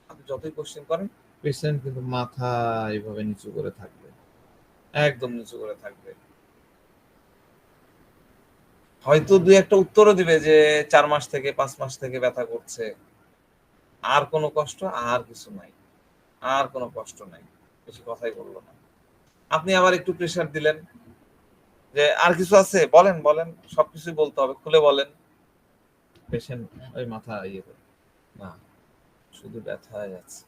আপনি যতই কোশ্চেন করেন, পেশেন্ট কিন্তু মাথা এইভাবে নিচু করে থাকবে, একদম নিচু করে থাকবে। হয়তো দুই একটা উত্তরও দিবে যে 4 মাস থেকে 5 মাস থেকে ব্যথা করছে, আর কোনো কষ্ট আর কিছু নাই, আর কোনো কষ্ট নাই, বেশি কথাই বললো না। আপনি আবার একটু প্রেসার দিলেন যে আর কিছু আছে, বলেন বলেন, সবকিছুই বলতে হবে, খুলে বলেন। পেশেন্ট ওই মাথা ইয়ে করে, না শুধু ব্যথা আছে।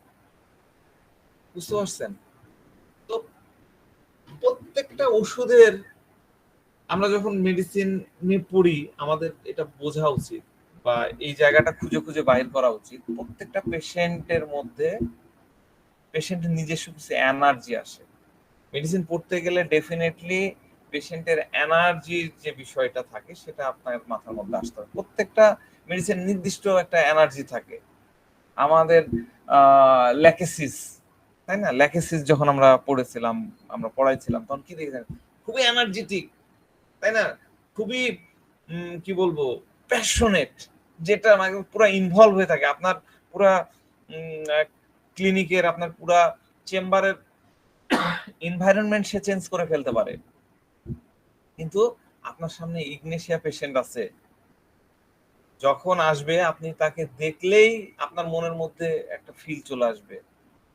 বুঝতে পারছেন? তো প্রত্যেকটা ওষুধের, আমরা যখন মেডিসিন নিয়ে পড়ি, আমাদের এটা বোঝা উচিত বা এই জায়গাটা খুঁজে খুঁজে বাইর করা উচিত। প্রত্যেকটা পেশেন্টের মধ্যে পেশেন্টের নিজস্ব কিছু এনার্জি আসে। মেডিসিন পড়তে গেলে ডেফিনেটলি পেশেন্টের এনার্জির যে বিষয়টা থাকে সেটা আপনার মাথার মধ্যে আসতে হবে। প্রত্যেকটা মেডিসিন নির্দিষ্ট একটা এনার্জি থাকে। আমাদের ল্যাকেসিস, তাই না? ল্যাকেসিস যখন আমরা পড়েছিলাম, আমরা পড়াইছিলাম, তখন কি দেখেছেন? খুবই এনার্জেটিক, তাই না? খুবই কি বলবো, প্যাশনেট, যেটা মানে পুরো ইনভলভ হয়ে থাকে। আপনার পুরা ক্লিনিকের, আপনার পুরা চেম্বারের এনভায়রনমেন্ট সে চেঞ্জ করে ফেলতে পারে। কিন্তু আপনার সামনে ইগনেশিয়া পেশেন্ট আছে, যখন আসবে আপনি তাকে দেখলেই আপনার মনের মধ্যে একটা ফিল চলে আসবে।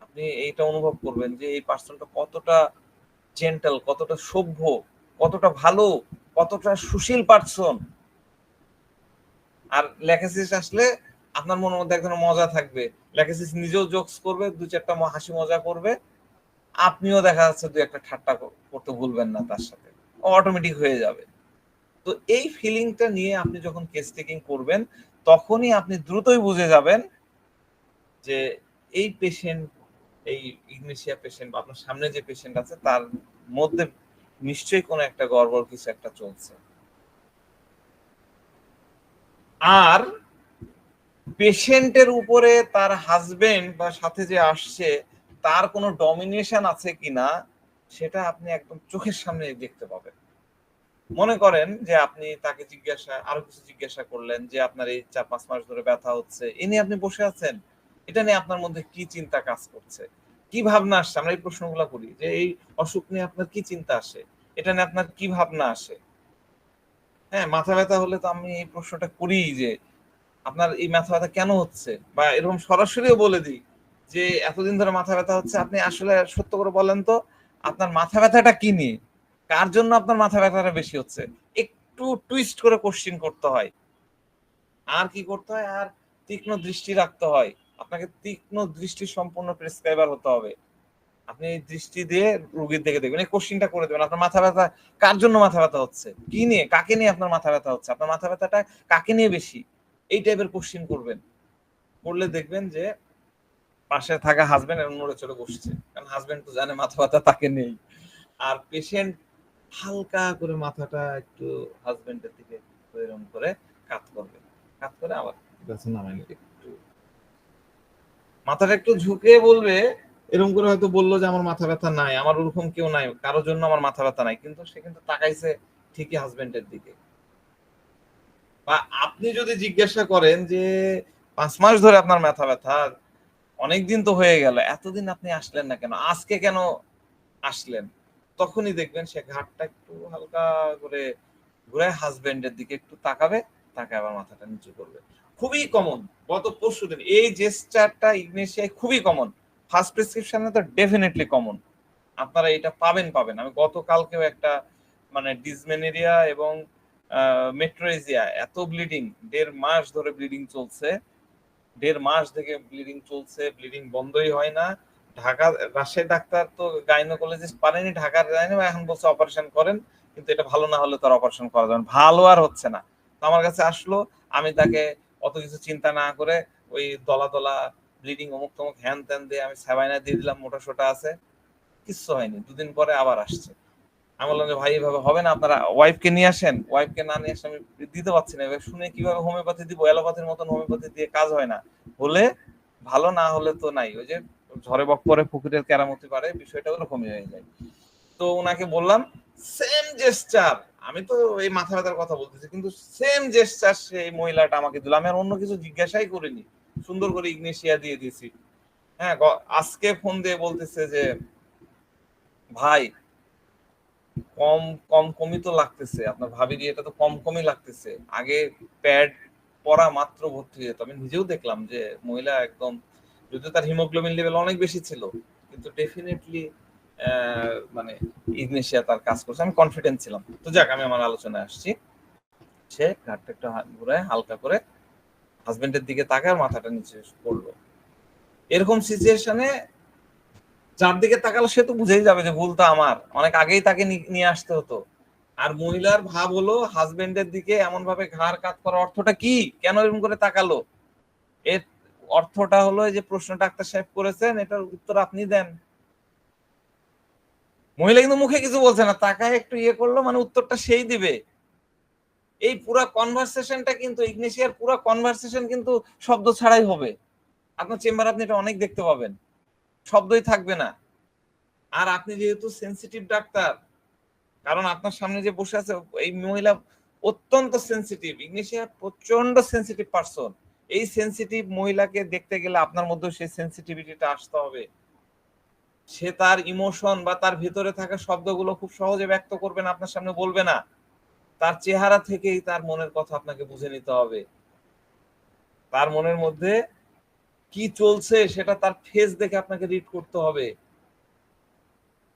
আপনি এইটা অনুভব করবেন যে এই পার্সনটা কতটা জেন্টাল, কতটা সভ্য, কতটা ভালো, কতটা সুশীল পার্সন। আর ল্যাকেসিস আসলে আপনার মনের মধ্যে এক ধরনের মজা থাকবে। ল্যাকেসিস নিজেও জোকস করবে, দু চারটা হাসি মজা করবে, আপনিও দেখা যাচ্ছে দু একটা ঠাট্টা করতে ভুলবেন না তার সাথে, অটোমেটিক হয়ে যাবে। তো এই ফিলিংটা নিয়ে আপনি যখন কেস টেকিং করবেন, তখনই আপনি দ্রুতই বুঝে যাবেন যে এই পেশেন্ট, এই ইগনেশিয়া পেশেন্ট, আপনার সামনে যে পেশেন্ট আছে তার মধ্যে নিশ্চয়ই কোনো একটা গড়বড় কিছু একটা চলছে। আর পেশেন্টের উপরে তার হাজবেন্ড বা সাথে যে আসছে তার কোনো ডমিনেশন আছে কিনা সেটা আপনি একদম চোখের সামনে দেখতে পাবেন। মনে করেন যে আপনি তাকে আরো কিছু জিজ্ঞাসা করলেন যে আপনার এই 4-5 মাস ধরে ব্যথা হচ্ছে, এ নিয়ে আপনি বসে আছেন, এটা নিয়ে আপনার মধ্যে কি চিন্তা কাজ করছে, কি ভাবনা আসছে? আমরা এই প্রশ্নগুলো করি যে এই অসুখ নিয়ে আপনার কি চিন্তা আসে, এটা নিয়ে আপনার কি ভাবনা আসে। হ্যাঁ, মাথা ব্যথা হলে তো আমি এই প্রশ্নটা করি যে আপনার এই মাথা ব্যথা কেন হচ্ছে, বা এরকম সরাসরিও বলে দিই যে এতদিন ধরে মাথা ব্যথা হচ্ছে, আপনি আসলে সত্য করে বলেন তো আপনার মাথা ব্যথাটা কি নিয়ে, কার জন্য আপনার মাথা ব্যথাটা বেশি হচ্ছে। একটু টুইস্ট করে কোশ্চেন করতে হয়। আর কি করতে হয়? আর তীক্ষ্ণ দৃষ্টি রাখতে হয়। আপনাকে তীক্ষ্ণ দৃষ্টি সম্পন্ন প্রেসক্রাইবার হতে হবে। আপনি দৃষ্টি দিয়ে রোগীর দিকে দেখবেন, এই কোশ্চেনটা করে দেবেন, আপনার মাথা ব্যথা কার জন্য মাথা ব্যথা হচ্ছে, কি নিয়ে, কাকে নিয়ে আপনার মাথা ব্যথা হচ্ছে, আপনার মাথা ব্যথাটা কাকে নিয়ে বেশি, এই টাইপের কোশ্চেন করবেন। করলে দেখবেন যে পাশে থাকা হাজবেন্ড এরকম নড়ে চড়ে বসছে, কারণ হাজবেন্ড তো জানে মাথা ব্যথা তাকে নেই। আর পেশেন্ট হালকা করে মাথাটা একটু হাজবেন্ডের দিকে এরকম করে কাত করবে, কাত করে আবার নামাই একটু মাথাটা একটু ঝুঁকে বলবে, এরকম করে হয়তো বললো যে আমার মাথা ব্যথা নাই, আমার ওরকম কেউ নাই, কারোর জন্য আমার মাথা ব্যথা নাই, কিন্তু সে কিন্তু তাকাইছে ঠিকই হাজবেন্ডের দিকে। বা আপনি যদি জিজ্ঞাসা করেন যে 5 মাস ধরে আপনার মাথা ব্যথা, অনেকদিন তো হয়ে গেল, এতদিন আপনি আসলেন না কেন, আজকে কেন আসলেন, তখনই দেখবেন সে ঘাটটা একটু হালকা করে ঘুরে হাজবেন্ডের দিকে একটু তাকাবে, তাকে আবার মাথাটা নিচু করবে। খুবই কমন, গত পরশুদিন এই জেস্টারটা ইগনেশিয়ায় খুবই কমন, ফার্স্ট প্রেসক্রিপশনে তো ডেফিনেটলি কমন, আপনারা এটা পাবেন। আমি গতকালকেও একটা মানে ডিসমেনেরিয়া এবং মেট্রোরেজিয়া, এত ব্লিডিং, 1.5 মাস ধরে ব্লিডিং চলছে, 1.5 মাস থেকে ব্লিডিং চলছে, ব্লিডিং বন্ধই হয় না। ঢাকা রাজশাহী ডাক্তার তো গাইনোকোলজিস্ট পারেনি, ঢাকার গাইনো এখন বলছে অপারেশন করেন, কিন্তু এটা ভালো না হলে তার অপারেশন করা যাবে না, ভালো আর হচ্ছে না। তো আমার কাছে আসলো, আমি তাকে অত কিছু চিন্তা না করে ওই দলা দলা ব্লিডিং অমুক তমুক হ্যান ত্যান দিয়ে আমি সাবাইনা দিয়ে দিলাম, মোটা সোটা আছে, কিচ্ছু হয়নি। 2 দিন পরে আবার আসছে। আমি বললাম যে ভাই এভাবে হবে না, আপনারা ওয়াইফকে নিয়ে আসেন। ওয়াইফকে না নিয়ে আসে আমি দিতে পারছি না, এবার শুনে কিভাবে হোমিওপ্যাথি দিব, অ্যালোপ্যাথির মতন হোমিওপ্যাথি দিয়ে কাজ হয় না। বলে ভালো না হলে তো নাই, ওই যে ঝড়ে বক পরে পুকুরের কেরামতি পারে, বিষয়টা ওরকমই হয়ে যায়। তো ওনাকে বললাম সেম জেস্টার, আমি তো এই মাথা ব্যথার কথা বলতেছি, কিন্তু সেম জেস্টার সেই মহিলাটা আমাকে দিল, আমি আর অন্য কিছু জিজ্ঞাসাই করিনি, সুন্দর করে ইগনেশিয়া দিয়ে দিয়েছি। হ্যাঁ, আজকে ফোন দিয়ে বলতেছে যে ভাই কম কম কমই তো লাগতেছে, আপনার ভাবির এটা তো কম কমই লাগতেছে, আগে প্যাড পরা মাত্র ভর্তি হয়ে যেত। আমি নিজেও দেখলাম যে মহিলা একদম, যদিও তার হিমোগ্লোবিন লেভেল অনেক বেশি ছিল, কিন্তু ডেফিনেটলি মানে ইগনেশিয়া তার কাজ করছে, আমি কনফিডেন্ট ছিলাম। তো যাক, আমি আমার আলোচনায় আসছি। সে ঘাটটা একটু ঘুরায় হালকা করে হাজবেন্ডের দিকে তাকায়, মাথাটা নিচে পড়লো। এরকম সিচুয়েশনে যার দিকে তাকালো সে তো বুঝেই যাবে যে ভুলটা আমার, অনেক আগেই তাকে নিয়ে আসতে হতো। আর মহিলার ভাব হলো হাজবেন্ডের দিকে এমন ভাবে ঘাড় কাত করা অর্থটা কি, কেন এরকম করে তাকালো, এর অর্থটা হলো যে প্রশ্ন ডাক্তার সাহেব করেছেন, এটার উত্তর আপনি দেন। মহিলা কিন্তু মুখে কিছু বলছে না, তাকায় একটু ইয়ে করলো, মানে উত্তরটা সেই দিবে। এই পুরা কনভারসেশনটা কিন্তু ইগনেশিয়ার পুরা কনভারসেশন কিন্তু শব্দ ছাড়াই হবে। আপনার চেম্বার আপনি এটা অনেক দেখতে পাবেন, শব্দই থাকবে না। আর আপনি যেহেতু সেনসিটিভ ডাক্তার, কারণ আপনার সামনে যে বসে আছে এই মহিলা অত্যন্ত সেনসিটিভ, ইগনেশিয়া প্রচন্ড সেনসিটিভ পারসন। এই সেনসিটিভ মহিলাকে দেখতে গেলে আপনার মধ্যে সেই সেনসিটিভিটিটা আসতে হবে। সে তার ইমোশন বা তার ভিতরে থাকা শব্দগুলো খুব সহজে ব্যক্ত করবে না, আপনার সামনে বলবে না, তার চেহারা থেকেই তার মনের কথা আপনাকে বুঝে নিতে হবে। তার মনের মধ্যে কি চলছে সেটা তার ফেস দেখে আপনাকে রিড করতে হবে।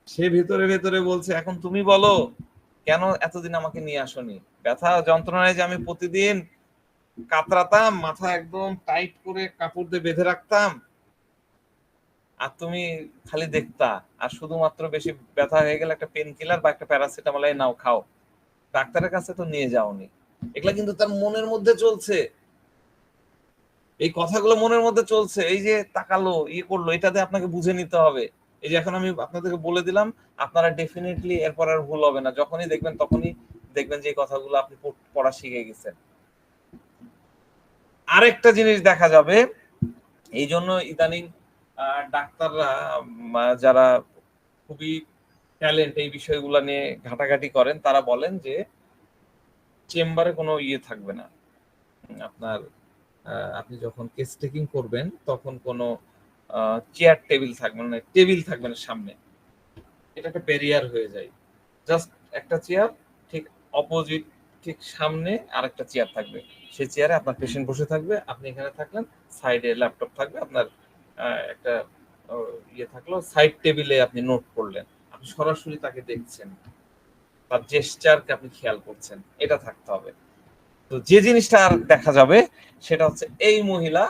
সে ভেতরে ভেতরে বলছে এখন তুমি বলো কেন এতদিন আমাকে নিয়ে আসনি, ব্যথা যন্ত্রণায় যে আমি প্রতিদিন কাতরাতাম, মাথা একদম টাইট করে কাপড় দিয়ে বেঁধে রাখতাম, আর তুমি খালি দেখতা, আর শুধুমাত্র বেশি ব্যথা হয়ে গেলে একটা পেন কিলার বা একটা প্যারাসিটামল নাও খাও, ডাক্তারের কাছে তো নিয়ে যাওনি। এগুলা কিন্তু তার মনের মধ্যে চলছে, এই কথাগুলো মনের মধ্যে চলছে। এই যে তাকালো ইয়ে করলো, এটাতে আপনাকে বুঝে নিতে হবে। এই যে এখন আমি আপনাদেরকে বলে দিলাম, আপনারা ডেফিনেটলি এরপর আর ভুল হবে না, যখনই দেখবেন তখনই দেখবেন যে এই কথাগুলো আপনি পড়া শিখে গেছেন। আরেকটা জিনিস দেখা যাবে, এই জন্য ইদানিং ডাক্তাররা যারা খুবই ট্যালেন্ট এই বিষয়গুলো নিয়ে ঘাটাঘাটি করেন, তারা বলেন যে চেম্বারে কোনো ইয়ে থাকবে না, আপনার আপনি যখন কেস টেকিং করবেন তখন কোনো চেয়ার টেবিল থাকবে না, টেবিল থাকবে না সামনে, এটা একটা ব্যারিয়ার হয়ে যায়। জাস্ট একটা চেয়ার, ঠিক অপোজিট ঠিক সামনে আরেকটা চেয়ার থাকবে, সেই চেয়ারে আপনার পেশেন্ট বসে থাকবে, আপনি এখানে থাকলেন, সাইডে ল্যাপটপ থাকবে, আপনার একটা ইয়ে থাকলো, সাইড টেবিলে আপনি নোট করলেন, আপনি সরাসরি তাকে দেখছেন, তার জেস্টারকে আপনি খেয়াল করছেন, এটা থাকতে হবে। তো যে জিনিসটা আর দেখা যাবে সেটা হচ্ছে এই মহিলা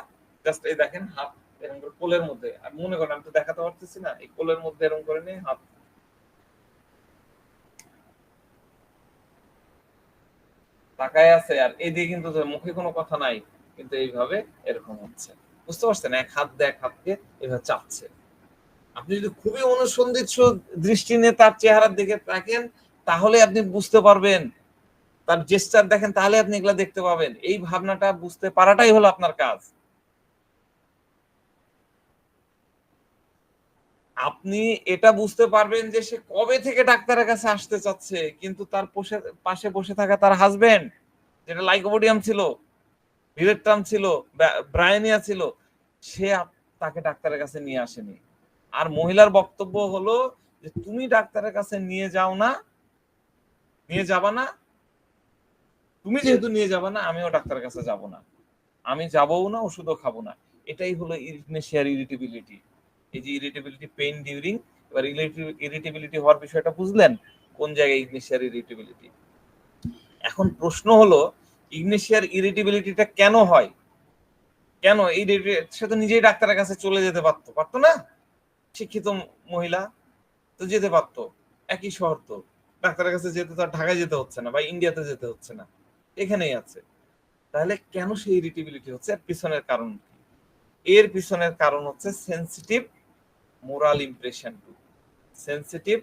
জাস্ট এই দেখেন হাত এরকম করে কোলের মধ্যে, আর মনে করেন আমি তো দেখাতে পারতেছি না, এই কোলের মধ্যে এরকম করে নিয়ে হাত তাকায় আছে, আর এদিকে কিন্তু মুখে কোনো কথা নাই, কিন্তু এইভাবে এরকম হচ্ছে, বুঝতে পারছেন, এক হাত দিয়ে এক হাতকে এভাবে চাপছে। আপনি যদি খুবই অনুসন্ধিৎস দৃষ্টি নিয়ে তার চেহারার দিকে তাকেন, তাহলে আপনি বুঝতে পারবেন, তার জেস্টার দেখেন তাহলে আপনি এগুলা দেখতে পাবেন। এই ভাবনাটা বুঝতে পারাটাই হলো আপনার কাজ। আপনি এটা বুঝতে পারবেন যে সে কবে থেকে ডাক্তারের কাছে আসতে চাচ্ছে, কিন্তু তার পাশে বসে থাকা তার হাজবেন্ড, যেটা লাইকোপোডিয়াম ছিল, ভিরেট্রাম ছিল, ব্রায়ানিয়া ছিল, সে তাকে ডাক্তারের কাছে নিয়ে আসেনি। আর মহিলার বক্তব্য হলো যে তুমি ডাক্তারের কাছে নিয়ে যাও না, নিয়ে যাবা না, তুমি যেহেতু নিয়ে যাবা না আমিও ডাক্তারের কাছে যাব না, আমি যাবও না, ওষুধও খাবো না। এটাই হলো ইগনেশিয়ার ইরিটেবিলিটি। এই যে ইরিটেবিলিটি, পেইন ডিউরিং, এবার ইরিটেবিলিটি হওয়ার বিষয়টা বুঝলেন কোন জায়গায় ইগনেশিয়ার ইরিটেবিলিটি। এখন প্রশ্ন হলো ইগনেশিয়ার ইরিটেবিলিটিটা কেন হয়, কেন এই সে তো নিজেই ডাক্তারের কাছে চলে যেতে পারতো না, শিক্ষিত মহিলা তো যেতে পারতো, একই শহর তো, ডাক্তারের কাছে যেতে তো আর ঢাকায় যেতে হচ্ছে না বা ইন্ডিয়াতে যেতে হচ্ছে না, এখানেই আছে। তাহলে কেন সেই ইরিটেবিলিটি হচ্ছে, এর পিছনের কারণ কি? এর পিছনের কারণ হচ্ছে sensitive moral impression to, sensitive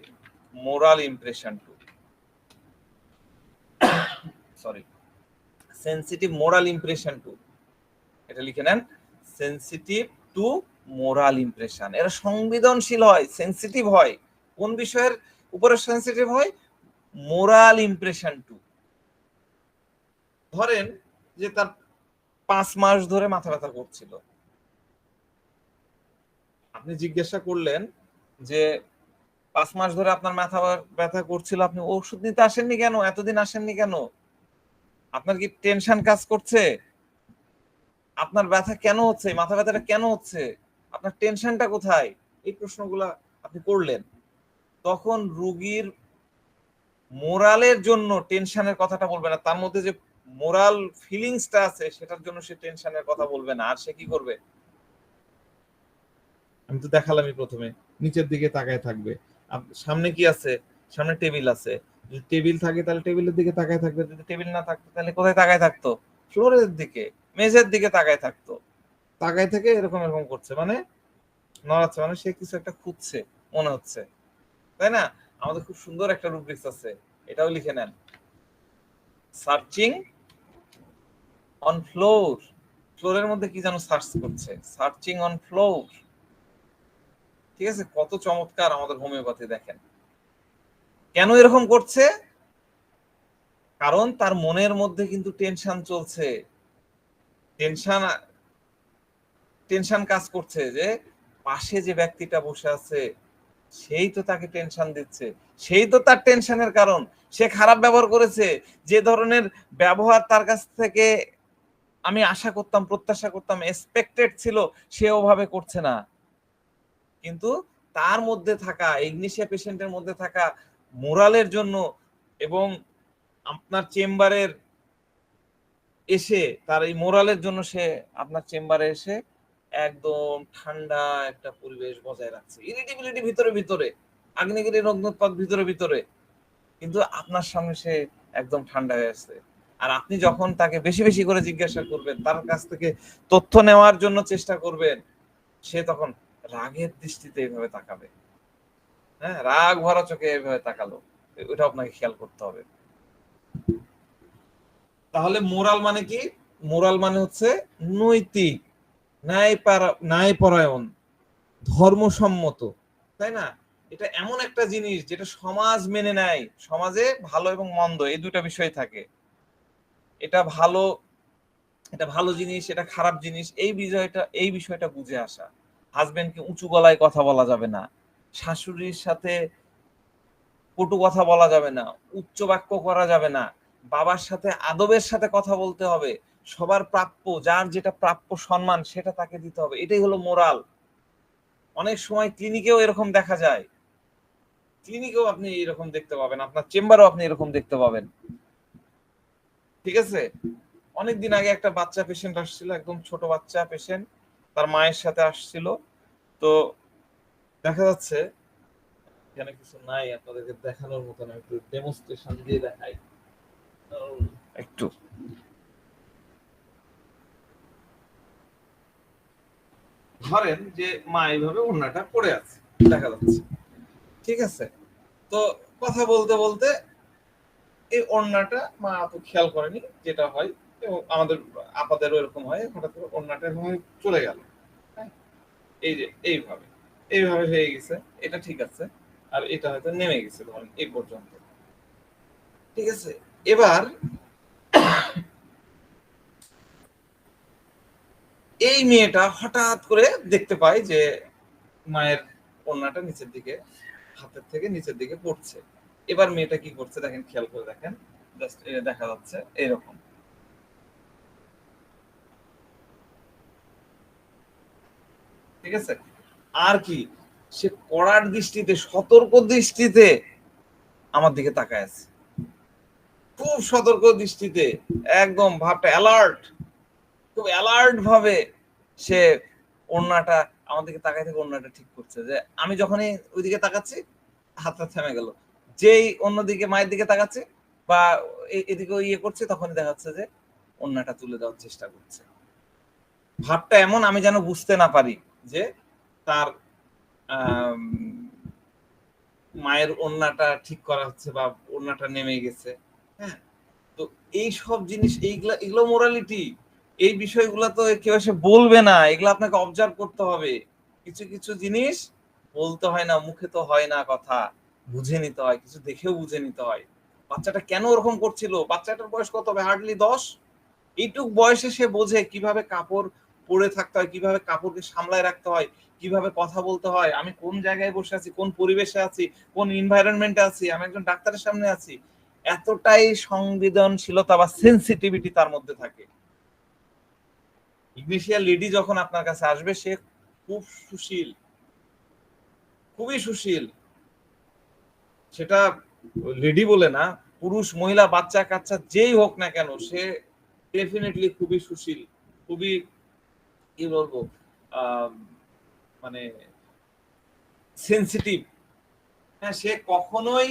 moral impression to, sorry, sensitive moral impression to, এটা লিখে নেন, সেনসিটিভ টু মোরাল ইমপ্রেশন। এরা সংবেদনশীল হয়, সেন্সিটিভ হয়। কোন বিষয়ের উপরে সেন্সিটিভ হয়? Moral impression to. ধরেন যে তার 5 মাস ধরে মাথা ব্যথা করছিল, আপনি জিজ্ঞাসা করলেন যে 5 মাস ধরে আপনার মাথা ব্যথা করছিল, আপনি ওষুধ নিতে আসেননি কেন, এতদিন আসেননি কেন? আপনার কি টেনশন কাজ করছে? আপনার ব্যথা কেন হচ্ছে, মাথা ব্যথাটা কেন হচ্ছে, আপনার টেনশনটা কোথায়? এই প্রশ্নগুলা আপনি করলেন। তখন রোগীর মোরালের জন্য টেনশনের কথাটা বলবে না, তার মধ্যে যে মোরাল ফিলিংসটা আছে সেটার জন্য সে টেনশনের কথা বলবে না। আর সে কি করবে? আমি তো দেখালামই প্রথমে, নিচের দিকে তাকায় থাকবে। সামনে কি আছে? সামনে টেবিল আছে, যদি টেবিল থাকে তাহলে টেবিলের দিকে তাকায় থাকবে, যদি টেবিল না থাকতো তাহলে কোথায় তাকায় থাকতো? ফ্লোরের দিকে, মেঝের দিকে তাকায় থাকতো। তাকায় থেকে এরকম এরকম করছে, মানে নড়াচ্ছে, মানে সে কিছু একটা খুঁজছে মনে হচ্ছে, তাই না? আমাদের খুব সুন্দর একটা রুব্রিক্স আছে, এটাও লিখে নেন। Searching on floor. ফ্লোরের মধ্যে কি যেন সার্চ করছে, সার্চিং অন ফ্লোর। ঠিক আছে? কত চমৎকার আমাদের হোমিওপ্যাথি, দেখেন কেন এরকম করছে। কারণ তার মনের মধ্যে কিন্তু টেনশন চলছে, টেনশন টেনশন কাজ করছে যে পাশে যে ব্যক্তিটা বসে আছে সেই তো তাকে টেনশন দিচ্ছে, সেই তো তার টেনশনের কারণ। সে খারাপ ব্যবহার করেছে, যে ধরনের ব্যবহার তার কাছ থেকে আমি আশা করতাম, প্রত্যাশা করতাম, এক্সপেক্টেড ছিল, সে ওভাবে করছে না। কিন্তু তার মধ্যে থাকা, ইগনিশিয়া পেশেন্টের মধ্যে থাকা মোরালের জন্য এবং আপনার চেম্বারের এসে তার এই মোরালের জন্য সে আপনার চেম্বারে এসে একদম ঠান্ডা একটা পরিবেশ বজায় রাখছে, ইরিটেবিলিটি ভিতরে ভিতরে, আগ্নেয়গিরির অগ্নুৎপাত ভিতরে ভিতরে, কিন্তু আপনার সামনে সে একদম ঠান্ডা হয়ে আছে। আর আপনি যখন তাকে বেশি বেশি করে জিজ্ঞাসা করবেন, তার কাছ থেকে তথ্য নেওয়ার জন্য চেষ্টা করবেন, সে তখন রাগের দৃষ্টিতে এইভাবে তাকাবে। হ্যাঁ, রাগ ভরা চোখে এইভাবে তাকালো, ওটা আপনাকে খেয়াল করতে হবে। তাহলে মোরাল মানে কি? মোরাল মানে হচ্ছে নৈতিক, ন্যায়পরায়ণ, ধর্মসম্মত, তাই না? এটা এমন একটা জিনিস যেটা সমাজ মেনে নেয়। সমাজে ভালো এবং মন্দ এই দুটা বিষয় থাকে। এটা ভালো, এটা ভালো জিনিস, এটা খারাপ জিনিস, এই বিষয়টা বুঝে আসা। হাজবেন্ডকে উঁচু গলায় কথা বলা যাবে না, শাশুড়ির সাথে কটু কথা বলা যাবে না, উচ্চ বাক্য করা যাবে না, বাবার সাথে আদবের সাথে কথা বলতে হবে, সবার প্রাপ্য, যার যেটা প্রাপ্য সম্মান সেটা তাকে দিতে হবে। এটাই হলো মোরাল। অনেক সময় ক্লিনিকেও এরকম দেখা যায়, ক্লিনিকেও আপনি এরকম দেখতে পাবেন, আপনার চেম্বারেও আপনি এরকম দেখতে পাবেন। ঠিক আছে? অনেকদিন আগে একটা বাচ্চা পেশেন্ট আসছিল, একদম ছোট বাচ্চা পেশেন্ট, তার মায়ের সাথে আসছিল। তো দেখা যাচ্ছে এখানে কিছু নাই আপনাদেরকে দেখানোর মতো, না একটু ডেমনস্ট্রেশন দিয়ে দেখাই একটু। ধরেন যে মা এইভাবে ওড়নাটা পড়ে আছে, দেখা যাচ্ছে, ঠিক আছে? তো কথা বলতে বলতে এই ওড়নাটা মা তো খেয়াল করেনি, যেটা হয় এবং আমাদের আপাদেরও এরকম হয়, হঠাৎ করে ওড়নাটা এরকম চলে গেল। হ্যাঁ, এই যে এইভাবে এইভাবে হয়ে গেছে, এটা ঠিক আছে। আর এটা হয়তো নেমে গেছে ধরেন এই পর্যন্ত, ঠিক আছে? এবার এই মেয়েটা হঠাৎ করে দেখতে পায় যে মায়ের ওড়নাটা নিচের দিকে, হাতের থেকে নিচের দিকে পড়ছে। এবার মেয়েটা কি করছে দেখেন, খেয়াল করে দেখেন, জাস্ট দেখা যাচ্ছে এরকম, ঠিক আছে? আর কি, সে কড়ার দৃষ্টিতে, সতর্ক দৃষ্টিতে আমার দিকে তাকায় আছে, খুব সতর্ক দৃষ্টিতে, একদম ভাবটা অ্যালার্ট, খুব অ্যালার্ট ভাবে সে ওড়নাটা আমার দিকে তাকায় থেকে ওড়নাটা ঠিক করছে। যে আমি যখনই ওইদিকে তাকাচ্ছি হাতটা থেমে গেল, যেই অন্যদিকে মায়ের দিকে তাকাচ্ছে বা এদিকে ইয়ে করছে, তখনই দেখা যাচ্ছে যে ওড়নাটা তুলে দেওয়ার চেষ্টা করছে। ভাবটা এমন আমি যেন বুঝতে না পারি যে তার মায়ের ওড়নাটা ঠিক করা হচ্ছে বা ওড়নাটা নেমে গেছে। হ্যাঁ, তো এই সব জিনিস, এইগুলো মোরালিটি। এই বিষয়গুলো তো কেউ এসে বলবে না, এগুলো আপনাকে অবজার্ভ করতে হবে। কিছু কিছু জিনিস বলতে হয় না, মুখে তো হয় না কথা, বুঝে নিতে হয়, কিছু দেখেও বুঝে নিতে হয়। বাচ্চাটা কেন ওরকম করছিল, বাচ্চাটার বয়স কত হবে, হার্ডলি 10। এইটুক বয়সে সে বোঝে কিভাবে কাপড় পরে থাকতে হয়, কিভাবে কাপড়কে সামলায় রাখতে হয়, কিভাবে কথা বলতে হয়, আমি কোন জায়গায় বসে আছি, কোন পরিবেশে আছি, কোন এনভায়রনমেন্টে আছি, আমি একজন ডাক্তারের সামনে আছি। এতটাই সংবেদনশীলতা বা সেন্সিটিভিটি তার মধ্যে থাকে। ইগনিশিয়া লেডি যখন আপনার কাছে আসবে, সে খুব সুশীল, খুবই সুশীল। সেটা লেডি বলে না, পুরুষ মহিলা বাচ্চা কাচ্চা যেই হোক না কেন, সে ডেফিনেটলি খুবই সুশীল, খুবই কি বলবো, মানে সেন্সিটিভ। হ্যাঁ, সে কখনোই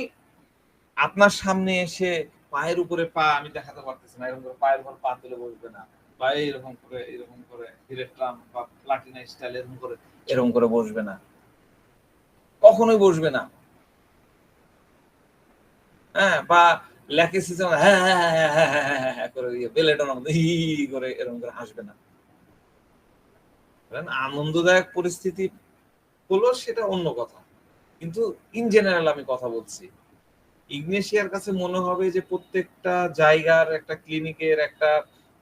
আপনার সামনে এসে পায়ের উপরে পা, আমি দেখাতে পারতেছি না, এরকম করে পায়ের উপর পা তুলে বসবে না, পায়ে এরকম করে হিরেট্রাম বা প্লাটিনা স্টাইল এরকম করে বসবে না, কখনোই বসবে না। হ্যাঁ, বা লেকে সিস্টেম হ্যাঁ হ্যাঁ হ্যাঁ হ্যাঁ হ্যাঁ হ্যাঁ হ্যাঁ হ্যাঁ করে বেলেটনের মধ্যে হি করে এরকম করে হাসবে না। আনন্দদায়ক পরিস্থিতি হলো সেটা অন্য কথা, কিন্তু ইন জেনারেল আমি কথা বলছি। ইগনেশিয়ার কাছে মনে হবে যে প্রত্যেকটা জায়গার, একটা ক্লিনিকের, একটা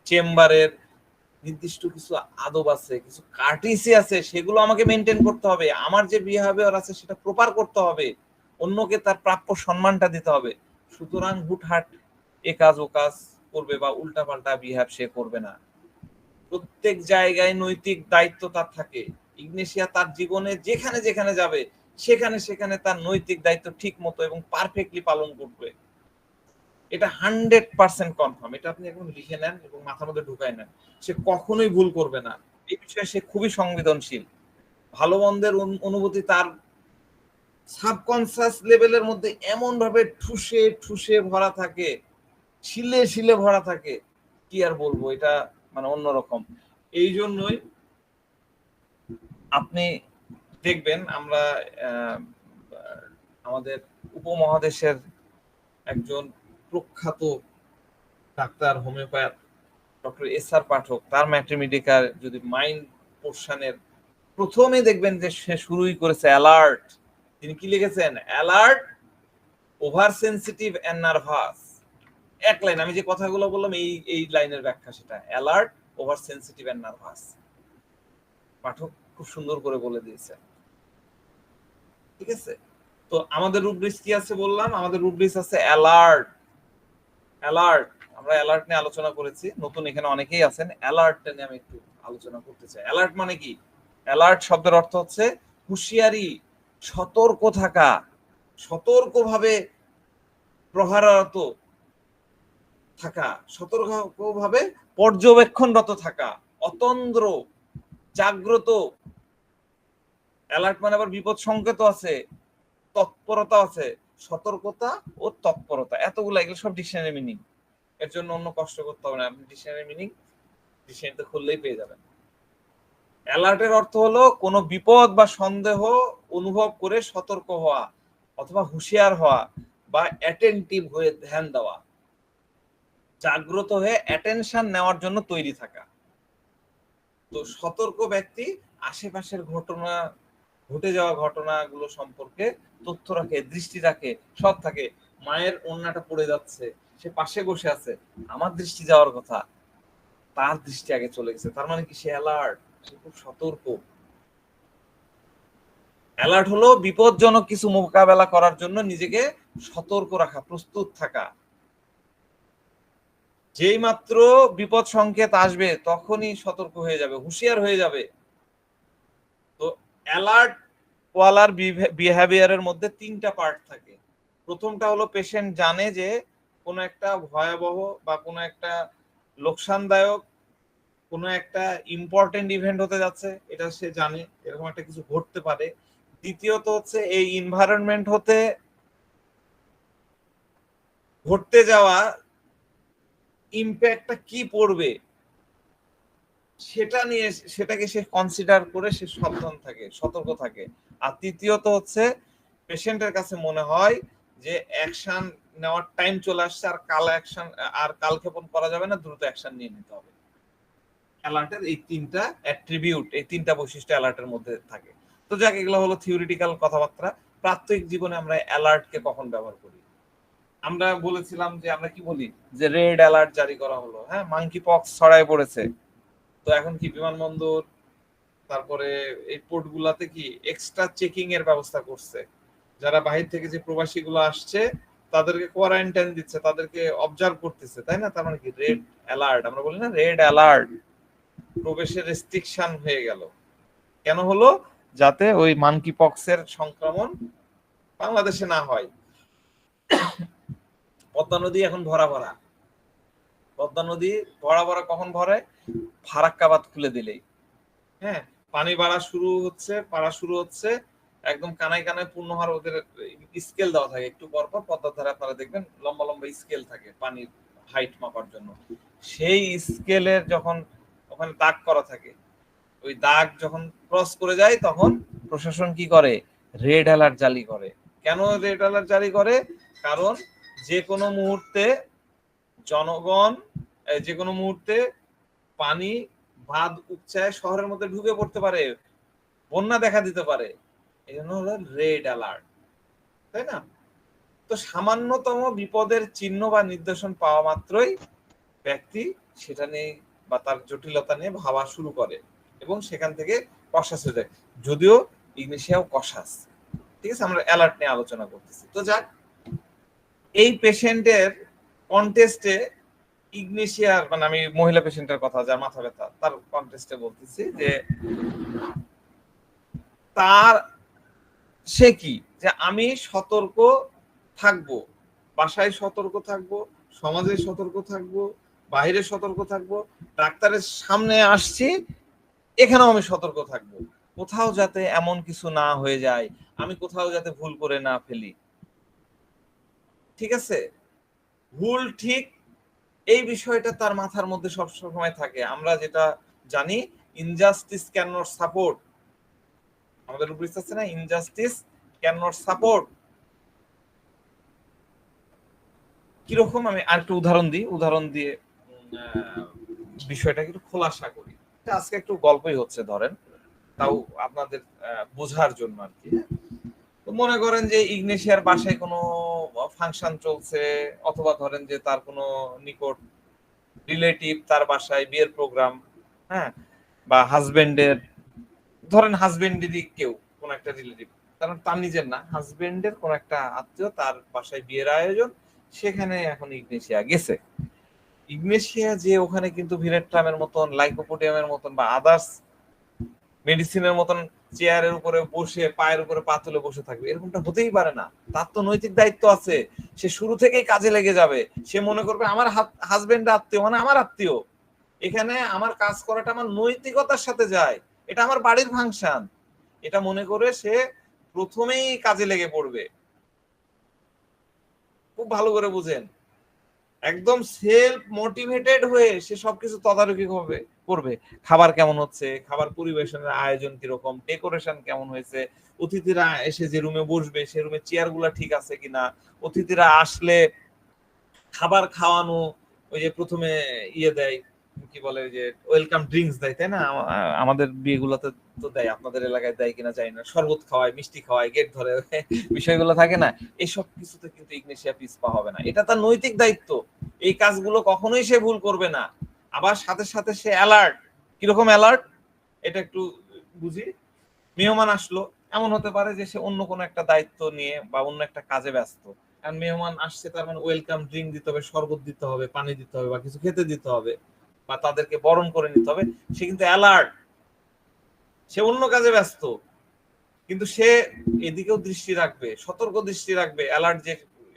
চেম্বারের নির্দিষ্ট কিছু আদব আছে, কিছু কার্টিসি আছে, সেগুলো আমাকে মেনটেন করতে হবে। আমার যে বিহেভিয়ার আছে সেটা প্রপার করতে হবে, অন্যকে তার প্রাপ্য সম্মানটা দিতে হবে। সুতরাং হুটহাট এ কাজ ও কাজ করবে বা উল্টাপাল্টা বিহেভ সে করবে না। প্রত্যেক জায়গায় নৈতিক দায়িত্ব তার থাকে। ইগনেশিয়া তার জীবনে যেখানে যেখানে যাবে, সেখানে সেখানে তার নৈতিক দায়িত্ব ঠিক মতো এবং পারফেক্টলি পালন করবে। এটা 100% কনফার্ম। এটা আপনি এখন লিখে নেন এবং মাথার মধ্যে ঢুকায় নেন। সে কখনোই ভুল করবে না। এই বিষয়ে সে খুবই সংবেদনশীল। ভালো মন্দের অনুভূতি তার সাবকনসিয়াস লেভেলের মধ্যে এমন ভাবে ঠুসে ঠুসে ভরা থাকে, শিলে শিলে ভরা থাকে, কি আর বলবো, এটা মানে অন্যরকম। এই জন্যই আপনি দেখবেন আমরা আমাদের উপমহাদেশের একজন প্রখ্যাত ডাক্তার, হোমিওপ্যাথ, ডক্টর এস.আর. পাঠক, তার ম্যাট্রিমেডিকার যদি মাইন্ড পোর্শনের প্রথমে দেখবেন যে সে শুরুই করেছে অ্যালার্ট। তিনি কি লিখেছেন? Alert, over sensitive and nervous. এক লাইন, আমি যে কথাগুলো বললাম এই লাইনের ব্যাখ্যা সেটা, alert, over sensitive and nervous. পাঠক খুব সুন্দর করে বলে দিয়েছে। ঠিক আছে, তো আমাদের রুব্রিক্স কি আছে বললাম? আমাদের রুব্রিক্স আছে অ্যালার্ট। অ্যালার্ট, আমরা অ্যালার্ট নিয়ে আলোচনা করেছি, নতুন এখানে অনেকেই আছেন, অ্যালার্টটা নিয়ে আমি একটু আলোচনা করতে চাই। অ্যালার্ট মানে কি? অ্যালার্ট শব্দের অর্থ হচ্ছে হুঁশিয়ারি, সতর্ক থাকা, সতর্কভাবে প্রহাররত থাকা, সতর্কভাবে পর্যবেক্ষণরত থাকা, অতন্দ্র, জাগ্রত। অ্যালার্ট মানে আবার বিপদ সংকেত আছে, তৎপরতা আছে, সতর্কতা ও তৎপরতা, এতগুলো, এগুলো সব ডিকশনারি মিনিং। এর জন্য অন্য কষ্ট করতে হবে না, আপনি ডিকশনারি মিনিং ডিকশনারিতে খুললেই পেয়ে যাবেন। অ্যালার্টের অর্থ হলো কোনো বিপদ বা সন্দেহ অনুভব করে সতর্ক হওয়া অথবা হুঁশিয়ার হওয়া বা অ্যাটেন্টিভ হয়ে ধ্যান দেওয়া, জাগ্রত হয়ে অ্যাটেনশন নেওয়ার জন্য তৈরি থাকা। তো সতর্ক ব্যক্তি আশেপাশের ঘটনা, ঘটে যাওয়া ঘটনাগুলো সম্পর্কে তথ্য রাখে, দৃষ্টি রাখে, সব থাকে। মায়ের ওড়নাটা পড়ে যাচ্ছে, সে পাশে বসে আছে, আমার দৃষ্টি যাওয়ার কথা, তার দৃষ্টি আগে চলে গেছে, তার মানে কি? সে অ্যালার্ট, সে খুব সতর্ক। অ্যালার্ট হলো বিপজ্জনক কিছু মোকাবেলা করার জন্য নিজেকে সতর্ক রাখা, প্রস্তুত থাকা। যেই মাত্র বিপদ সংকেত আসবে তখনই সতর্ক হয়ে যাবে, হুঁশিয়ার হয়ে যাবে। তো অ্যালার্ট ওয়ালার বিহেভিয়ারের মধ্যে 3টা পার্ট থাকে। প্রথমটা হলো পেশেন্ট জানে যে কোনো একটা ভয়াবহ বা কোনো একটা লোকসানদায়ক, কোনো একটা ইম্পর্টেন্ট ইভেন্ট হতে যাচ্ছে, এটা সে জানে, এরকম একটা কিছু ঘটতে পারে। দ্বিতীয়ত হচ্ছে এই এনভায়রনমেন্ট হতে ঘটতে যাওয়া ইম্প্যাক্টটা কি পড়বে সেটা নিয়ে, সেটাকে সে কনসিডার করে সে সাবধান থাকে, সতর্ক থাকে। আর তৃতীয়ত হচ্ছে পেশেন্টের কাছে মনে হয় যে অ্যাকশন নেওয়ার টাইম চলে আসছে, আর কালক্ষেপণ করা যাবে না, দ্রুত অ্যাকশন নিয়ে নিতে হবে। অ্যালার্টের এই তিনটা অ্যাট্রিবিউট, এই তিনটা বৈশিষ্ট্য অ্যালার্টের মধ্যে থাকে। তো যাক, এগুলো হলো থিওরিটিক্যাল কথাবার্তা। প্রাত্যহিক জীবনে আমরা অ্যালার্টকে কখন ব্যবহার করি? আমরা বলেছিলাম যে আমরা কি বলি যে রেড অ্যালার্ট জারি করা হলো, হ্যাঁ, মাঙ্কি পক্স ছড়ায় পড়েছে। তো এখন কি বিমানবন্দর, তারপরে এই পোর্ট গুলাতে কি এক্সট্রা চেকিং এর ব্যবস্থা করছে। যারা বাহির থেকে যে প্রবাসী গুলো আসছে তাদেরকে কোয়ারেন্টাইন দিচ্ছে, তাদেরকে অবজার্ভ করতেছে, তাই না? তার মানে কি রেড অ্যালার্ট, আমরা বলি না রেড অ্যালার্ট, প্রবেশের রেস্ট্রিকশন হয়ে গেল। কেন হলো? যাতে ওই মাঙ্কি পক্সের সংক্রমণ বাংলাদেশে না হয়। পদ্মা নদী এখন ভরা ভরা, পদ্মা নদী ভরা ভরা কখন ভরে? ফারাক্কা বাঁধ খুলে দিলেই, হ্যাঁ, পানি বাড়া শুরু হচ্ছে, একদম কানায় কানায় পূর্ণ হওয়ার ওদের স্কেল দেওয়া থাকে। একটু পর পর পদ্মার ধারে আপনারা দেখবেন লম্বা লম্বা স্কেল থাকে পানির হাইট মাপার জন্য। সেই স্কেলের যখন ওখানে দাগ করা থাকে, ওই দাগ যখন ক্রস করে যায় তখন প্রশাসন কি করে? রেড অ্যালার্ট জারি করে। কেন রেড অ্যালার্ট জারি করে? কারণ যে কোনো মুহূর্তে জনগণ, যে কোনো মুহূর্তে পানি বাঁধ উপচায় শহরের মধ্যে ঢুকে পড়তে পারে, বন্যা দেখা দিতে পারে। এই জন্য হলো রেড অ্যালার্ট, তাই না? তো সামান্যতম বিপদের চিহ্ন বা নির্দেশন পাওয়া মাত্রই ব্যক্তি সেটা নিয়ে বা তার জটিলতা নিয়ে ভাবা শুরু করে এবং সেখান থেকে কশাস হয়ে যায়। যদিও ইগনিশিয়াও কশাস, ঠিক আছে? আমরা অ্যালার্ট নিয়ে আলোচনা করতেছি। তো যাক, এই পেশেন্টের কন্টেস্টে ইগনিশিয়ার, মানে আমি মহিলা পেশেন্টের কথা, যার মাথা ব্যথা, তার কন্টেস্টে বলতেছি যে তার সে কি যে আমি সতর্ক থাকবো, বাসায় সতর্ক থাকবো, সমাজে সতর্ক থাকবো, বাইরে সতর্ক থাকবো, ডাক্তারের সামনে আসছি এখানেও আমি সতর্ক থাকবো, কোথাও যাতে এমন কিছু না হয়ে যায়, আমি কোথাও যাতে ভুল করে না ফেলি। ঠিক আছে? ভুল ঠিক এই বিষয়টা তার মাথার মধ্যে সব সময় থাকে। আমরা যেটা জানি, ইনজাস্টিস ক্যান নট সাপোর্ট, আমাদের উপর আছে না, ইনজাস্টিস ক্যান নট সাপোর্ট। কিরকম? আমি আরেকটু উদাহরণ দিয়ে বিষয়টা একটু খোলাসা করি। আজকে একটু গল্পই হচ্ছে, ধরেন, তাও আপনাদের বোঝার জন্য আর কি। তো মনে করেন যে ইগনেশিয়ার বাসায় কোনো ফাংশন চলছে, অথবা ধরেন যে তার কোনো নিকট রিলেটিভ তার বাসায় বিয়ের প্রোগ্রাম, হ্যাঁ, বা হাজবেন্ডের, ধরেন হাজবেন্ডেরই কেউ কোন একটা রিলেটিভ, কারণ তার নিজের না, হাজবেন্ডের কোন একটা আত্মীয় তার বাসায় বিয়ের আয়োজন, সেখানে এখন ইগনেশিয়া গেছে। ইগনেশিয়া যে ওখানে কিন্তু ভিরেট্রামের মতন, লাইকোপোডিয়ামের মতন বা আদার্স মেডিসিনের মতন চেয়ারের উপরে বসে পায়ের উপরে পা তুলে বসে থাকবে, এরকমটা হতেই পারে না। তার তো নৈতিক দায়িত্ব আছে, সে শুরু থেকেই কাজে লেগে যাবে। সে মনে করবে আমার হাজবেন্ড আত্মীয়, মানে আমার আত্মীয়, এখানে আমার কাজ করাটা আমার নৈতিকতার সাথে যায়, এটা আমার বাড়ির ফাংশন, এটা মনে করে সে প্রথমেই কাজে লেগে পড়বে। খুব ভালো করে বুঝেন, একদম সেলফ মোটিভেটেড হয়ে সে সবকিছু তদারকি করবে। খাবার কেমন হচ্ছে, খাবার পরিবেশনের আয়োজন কিরকম, ডেকোরেশন কেমন হয়েছে, অতিথিরা এসে যে রুমে বসবে সে রুমে চেয়ার গুলা ঠিক আছে কিনা, অতিথিরা আসলে খাবার খাওয়ানো, ওই যে প্রথমে ইয়ে দেয়, কি বলে, যে ওয়েলকাম ড্রিঙ্কস দেয়, তাই না? আমাদের বিয়েগুলোতে তো দেয়, আপনাদের এলাকায় দেয় কিনা জানি না, শরবত খাওয়ায়, মিষ্টি খাওয়ায়, গেট ধরে, বিষয়গুলো থাকে না? এইসব কিছুতে কিন্তু ইগনেশিয়া পিছপা হবে না, এটা তার নৈতিক দায়িত্ব। এই কাজগুলো কখনোই সে ভুল করবে না। আবার সাথে সাথে সে অ্যালার্ট। কিরকম অ্যালার্ট এটা একটু বুঝি। মেহমান আসলো, এমন হতে পারে যে সে অন্য কোনো একটা দায়িত্ব নিয়ে বা অন্য একটা কাজে ব্যস্ত, কারণ মেহমান আসছে, তার মানে ওয়েলকাম ড্রিঙ্ক দিতে হবে, শরবত দিতে হবে, পানি দিতে হবে, বা কিছু খেতে দিতে হবে, বা তাদেরকে বরণ করে নিতে হবে। সে কিন্তু অ্যালার্ট, সে অন্য কাজে ব্যস্ত, কিন্তু সে এদিকেও দৃষ্টি রাখবে, সতর্ক দৃষ্টি রাখবে। অ্যালার্ট যে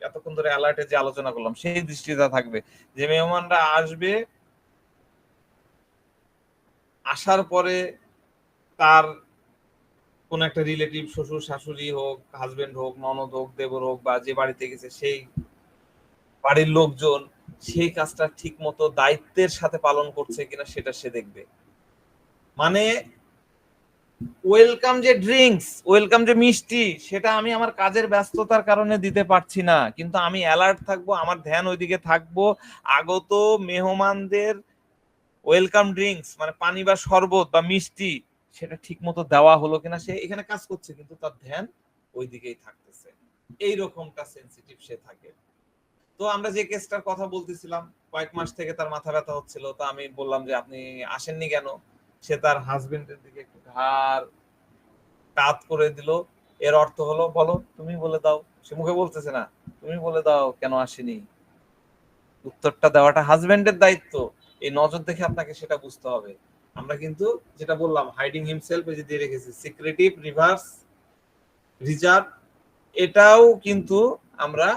এতক্ষণ ধরে অ্যালার্টের যে আলোচনা করলাম, সেই দৃষ্টিটা থাকবে যে মেহমানরা আসবে, আসার পরে তার কোন একটা রিলেটিভ, শ্বশুর শাশুড়ি হোক, হাজবেন্ড হোক, ননদ হোক, দেবর হোক, বা যে বাড়িতে গেছে সেই বাড়ির লোকজন সেই কাজটা ঠিক মতো দায়িত্বের সাথে পালন করছে কিনা সেটা সে দেখবে। মানে ওয়েলকাম যে ড্রিঙ্কস, ওয়েলকাম যে মিষ্টি, সেটা আমি আমার কাজের ব্যস্ততার কারণে দিতে পারছি না, কিন্তু আমি অ্যালার্ট থাকবো, আমার ধ্যান ওইদিকে থাকবো, আগত মেহমানদের ওয়েলকাম ড্রিঙ্কস মানে পানি বা শরবত বা মিষ্টি সেটা ঠিক মতো দেওয়া হলো কিনা, সে এখানে কাজ করছে কিন্তু তার ধ্যান ওই দিকেই থাকতেছে। এইরকমটা সেন্সিটিভ সে থাকে। তো আমরা যে কেসটার কথা বলতেছিলাম, কয়েক মাস থেকে তার মাথা ব্যথা হচ্ছিল, তো আমি বললাম যে আপনি আসেননি কেন? সে তার হাজবেন্ডের দিকে একটু ঘাড় কাত করে দিল। এর অর্থ হলো, বলো তুমি বলে দাও। সে মুখে বলতেছে না, তুমি বলে দাও কেন আসেনি। উত্তরটা দেওয়াটা হাজবেন্ডের দায়িত্ব। এই নজর দেখে আপনাকে সেটা বুঝতে হবে। আমরা কিন্তু যেটা বললাম হাইডিং হিমসেলফ এই যে দিয়ে রেখেছি, সিক্রেটিভ, রিভার্স, রিজার্ভ, এটাও কিন্তু আমরা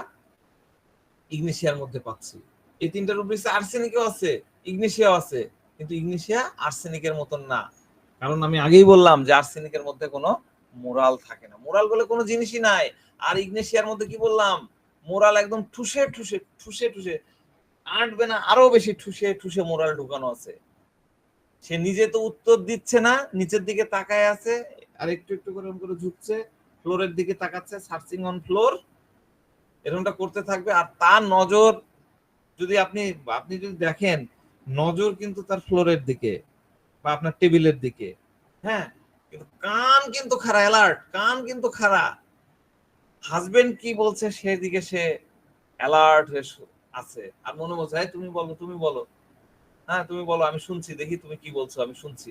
ইগনিশিয়ার মধ্যে পাচ্ছি। এই তিনটার উপরে আর্সেনিকও আছে, ইগনিশিয়াও আছে, কিন্তু ইগনিশিয়া আর্সেনিকের মতন না। কারণ আমি আগেই বললাম যে আর্সেনিকের মধ্যে কোনো মোরাল থাকে না, মোরাল বলে কোনো জিনিসই নাই। আর ইগনিশিয়ার মধ্যে কি বললাম, মোরাল একদম ঠুসে ঠুসে ঠুসে ঠুসে, আটবে না, আরো বেশি ঠুসে ঠুসে মোরাল ঢুকানো আছে। সে নিজে তো উত্তর দিচ্ছে না, নিচের দিকে তাকায় আছে, আর একটু একটু করে করে ঝুঁকছে, ফ্লোরের দিকে তাকাচ্ছে, সার্চিং অন ফ্লোর, এরকমটা করতে থাকবে। আর তার নজর যদি আপনি যদি দেখেন, নজর কিন্তু তার ফ্লোরের দিকে বা আপনার টেবিলের দিকে, হ্যাঁ, কিন্তু কান কিন্তু খাড়া, অ্যালার্ট, কান কিন্তু খাড়া। হাজবেন্ড কি বলছে সেদিকে সে অ্যালার্ট হয়ে আছে, আর মনে বলছে তুমি বলো, তুমি বলো, হ্যাঁ তুমি বলো, আমি শুনছি, দেখি তুমি কি বলছো, আমি শুনছি।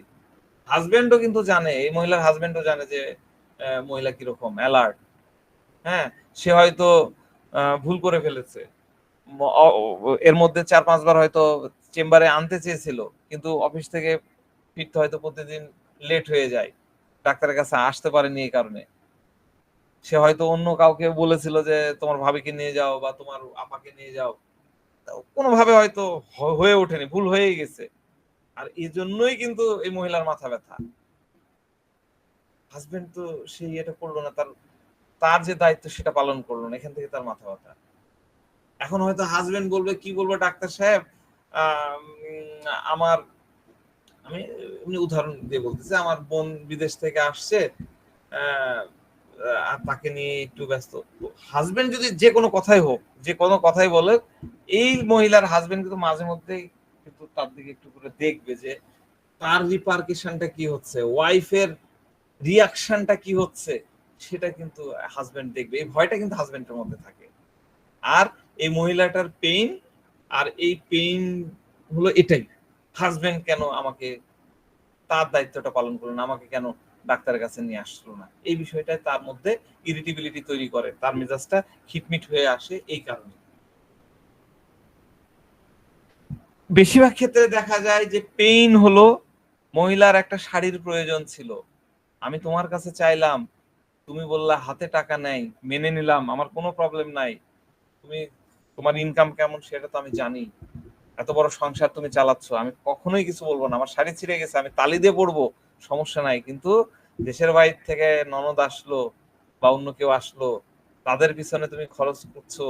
হাজবেন্ডও কিন্তু জানে, এই মহিলার হাজবেন্ডও জানে যে মহিলা কিরকম অ্যালার্ট। হ্যাঁ, সে হয়তো ভুল করে ফেলেছে, এর মধ্যে 4-5 বার হয়তো চেম্বারে আনতে চেয়েছিল, কিন্তু অফিস থেকে ফিরতে হয়তো প্রতিদিন লেট হয়ে যায়, ডাক্তারের কাছে আসতে পারেনি এই কারণে। সে হয়তো অন্য কাউকে বলেছিল যে তোমার ভাবিকে নিয়ে যাও বা তোমার আপাকে নিয়ে যাও, কোনোভাবে হয়তো হয়ে ওঠেনি, ভুল হয়ে গেছে। আর এই জন্যই কিন্তু এই মহিলার মাথা ব্যথা। হাজবেন্ড তো সেই এটা করলো না, তার যে দায়িত্ব সেটা পালন করলো না, এখান থেকে তার মাথা ব্যথা। এখন হয়তো হাজবেন্ড বলবে, কি বলবো ডাক্তার সাহেব, আমার, আমি এমনি উদাহরণ দিয়ে বলতেছি, আমার বোন বিদেশ থেকে আসছে, আর তাকে নিয়ে একটু ব্যস্ত। হাজবেন্ড যদি যে কোনো কথাই হোক, যে কোনো কথাই বলে, এই মহিলার হাজবেন্ড কিন্তু মাঝে মধ্যে কিন্তু তার দিকে একটু করে দেখবে যে তার রিপারকেশনটা কি হচ্ছে, ওয়াইফের রিয়াকশনটা কি হচ্ছে, সেটা কিন্তু হাজবেন্ড দেখবে। এই ভয়টা কিন্তু হাজবেন্ডের মধ্যে থাকে। আর এই মহিলাটার পেইন, আর এই পেইন হলো এটাই, হাজবেন্ড কেন আমাকে তার দায়িত্বটা পালন করলো না, আমাকে কেন ডাক্তারের কাছে নিয়ে আসলো না, এই বিষয়টা তার মধ্যে ইরিটেবিলিটি তৈরি করে, তার মেজাজটা খিটমিট হয়ে আসে এই কারণে। বেশিরভাগ ক্ষেত্রে দেখা যায় যে পেইন হলো মহিলার একটা শাড়ির প্রয়োজন ছিল, আমি তোমার কাছে চাইলাম, তুমি বললা হাতে টাকা নেই, মেনে নিলাম, আমার কোনো প্রবলেম নাই, তুমি তোমার ইনকাম কেমন সেটা তো আমি জানি, এত বড় সংসার তুমি চালাচ্ছ, আমি কখনোই কিছু বলবো না, আমার শাড়ি ছিঁড়ে গেছে আমি তালি দিয়ে পড়বো, সমস্যা নাই, কিন্তু দেশের বাইরে থেকে ননদ আসলো বা অন্য কেউ আসলো, তাদের পিছনে তুমি খরচ করছো,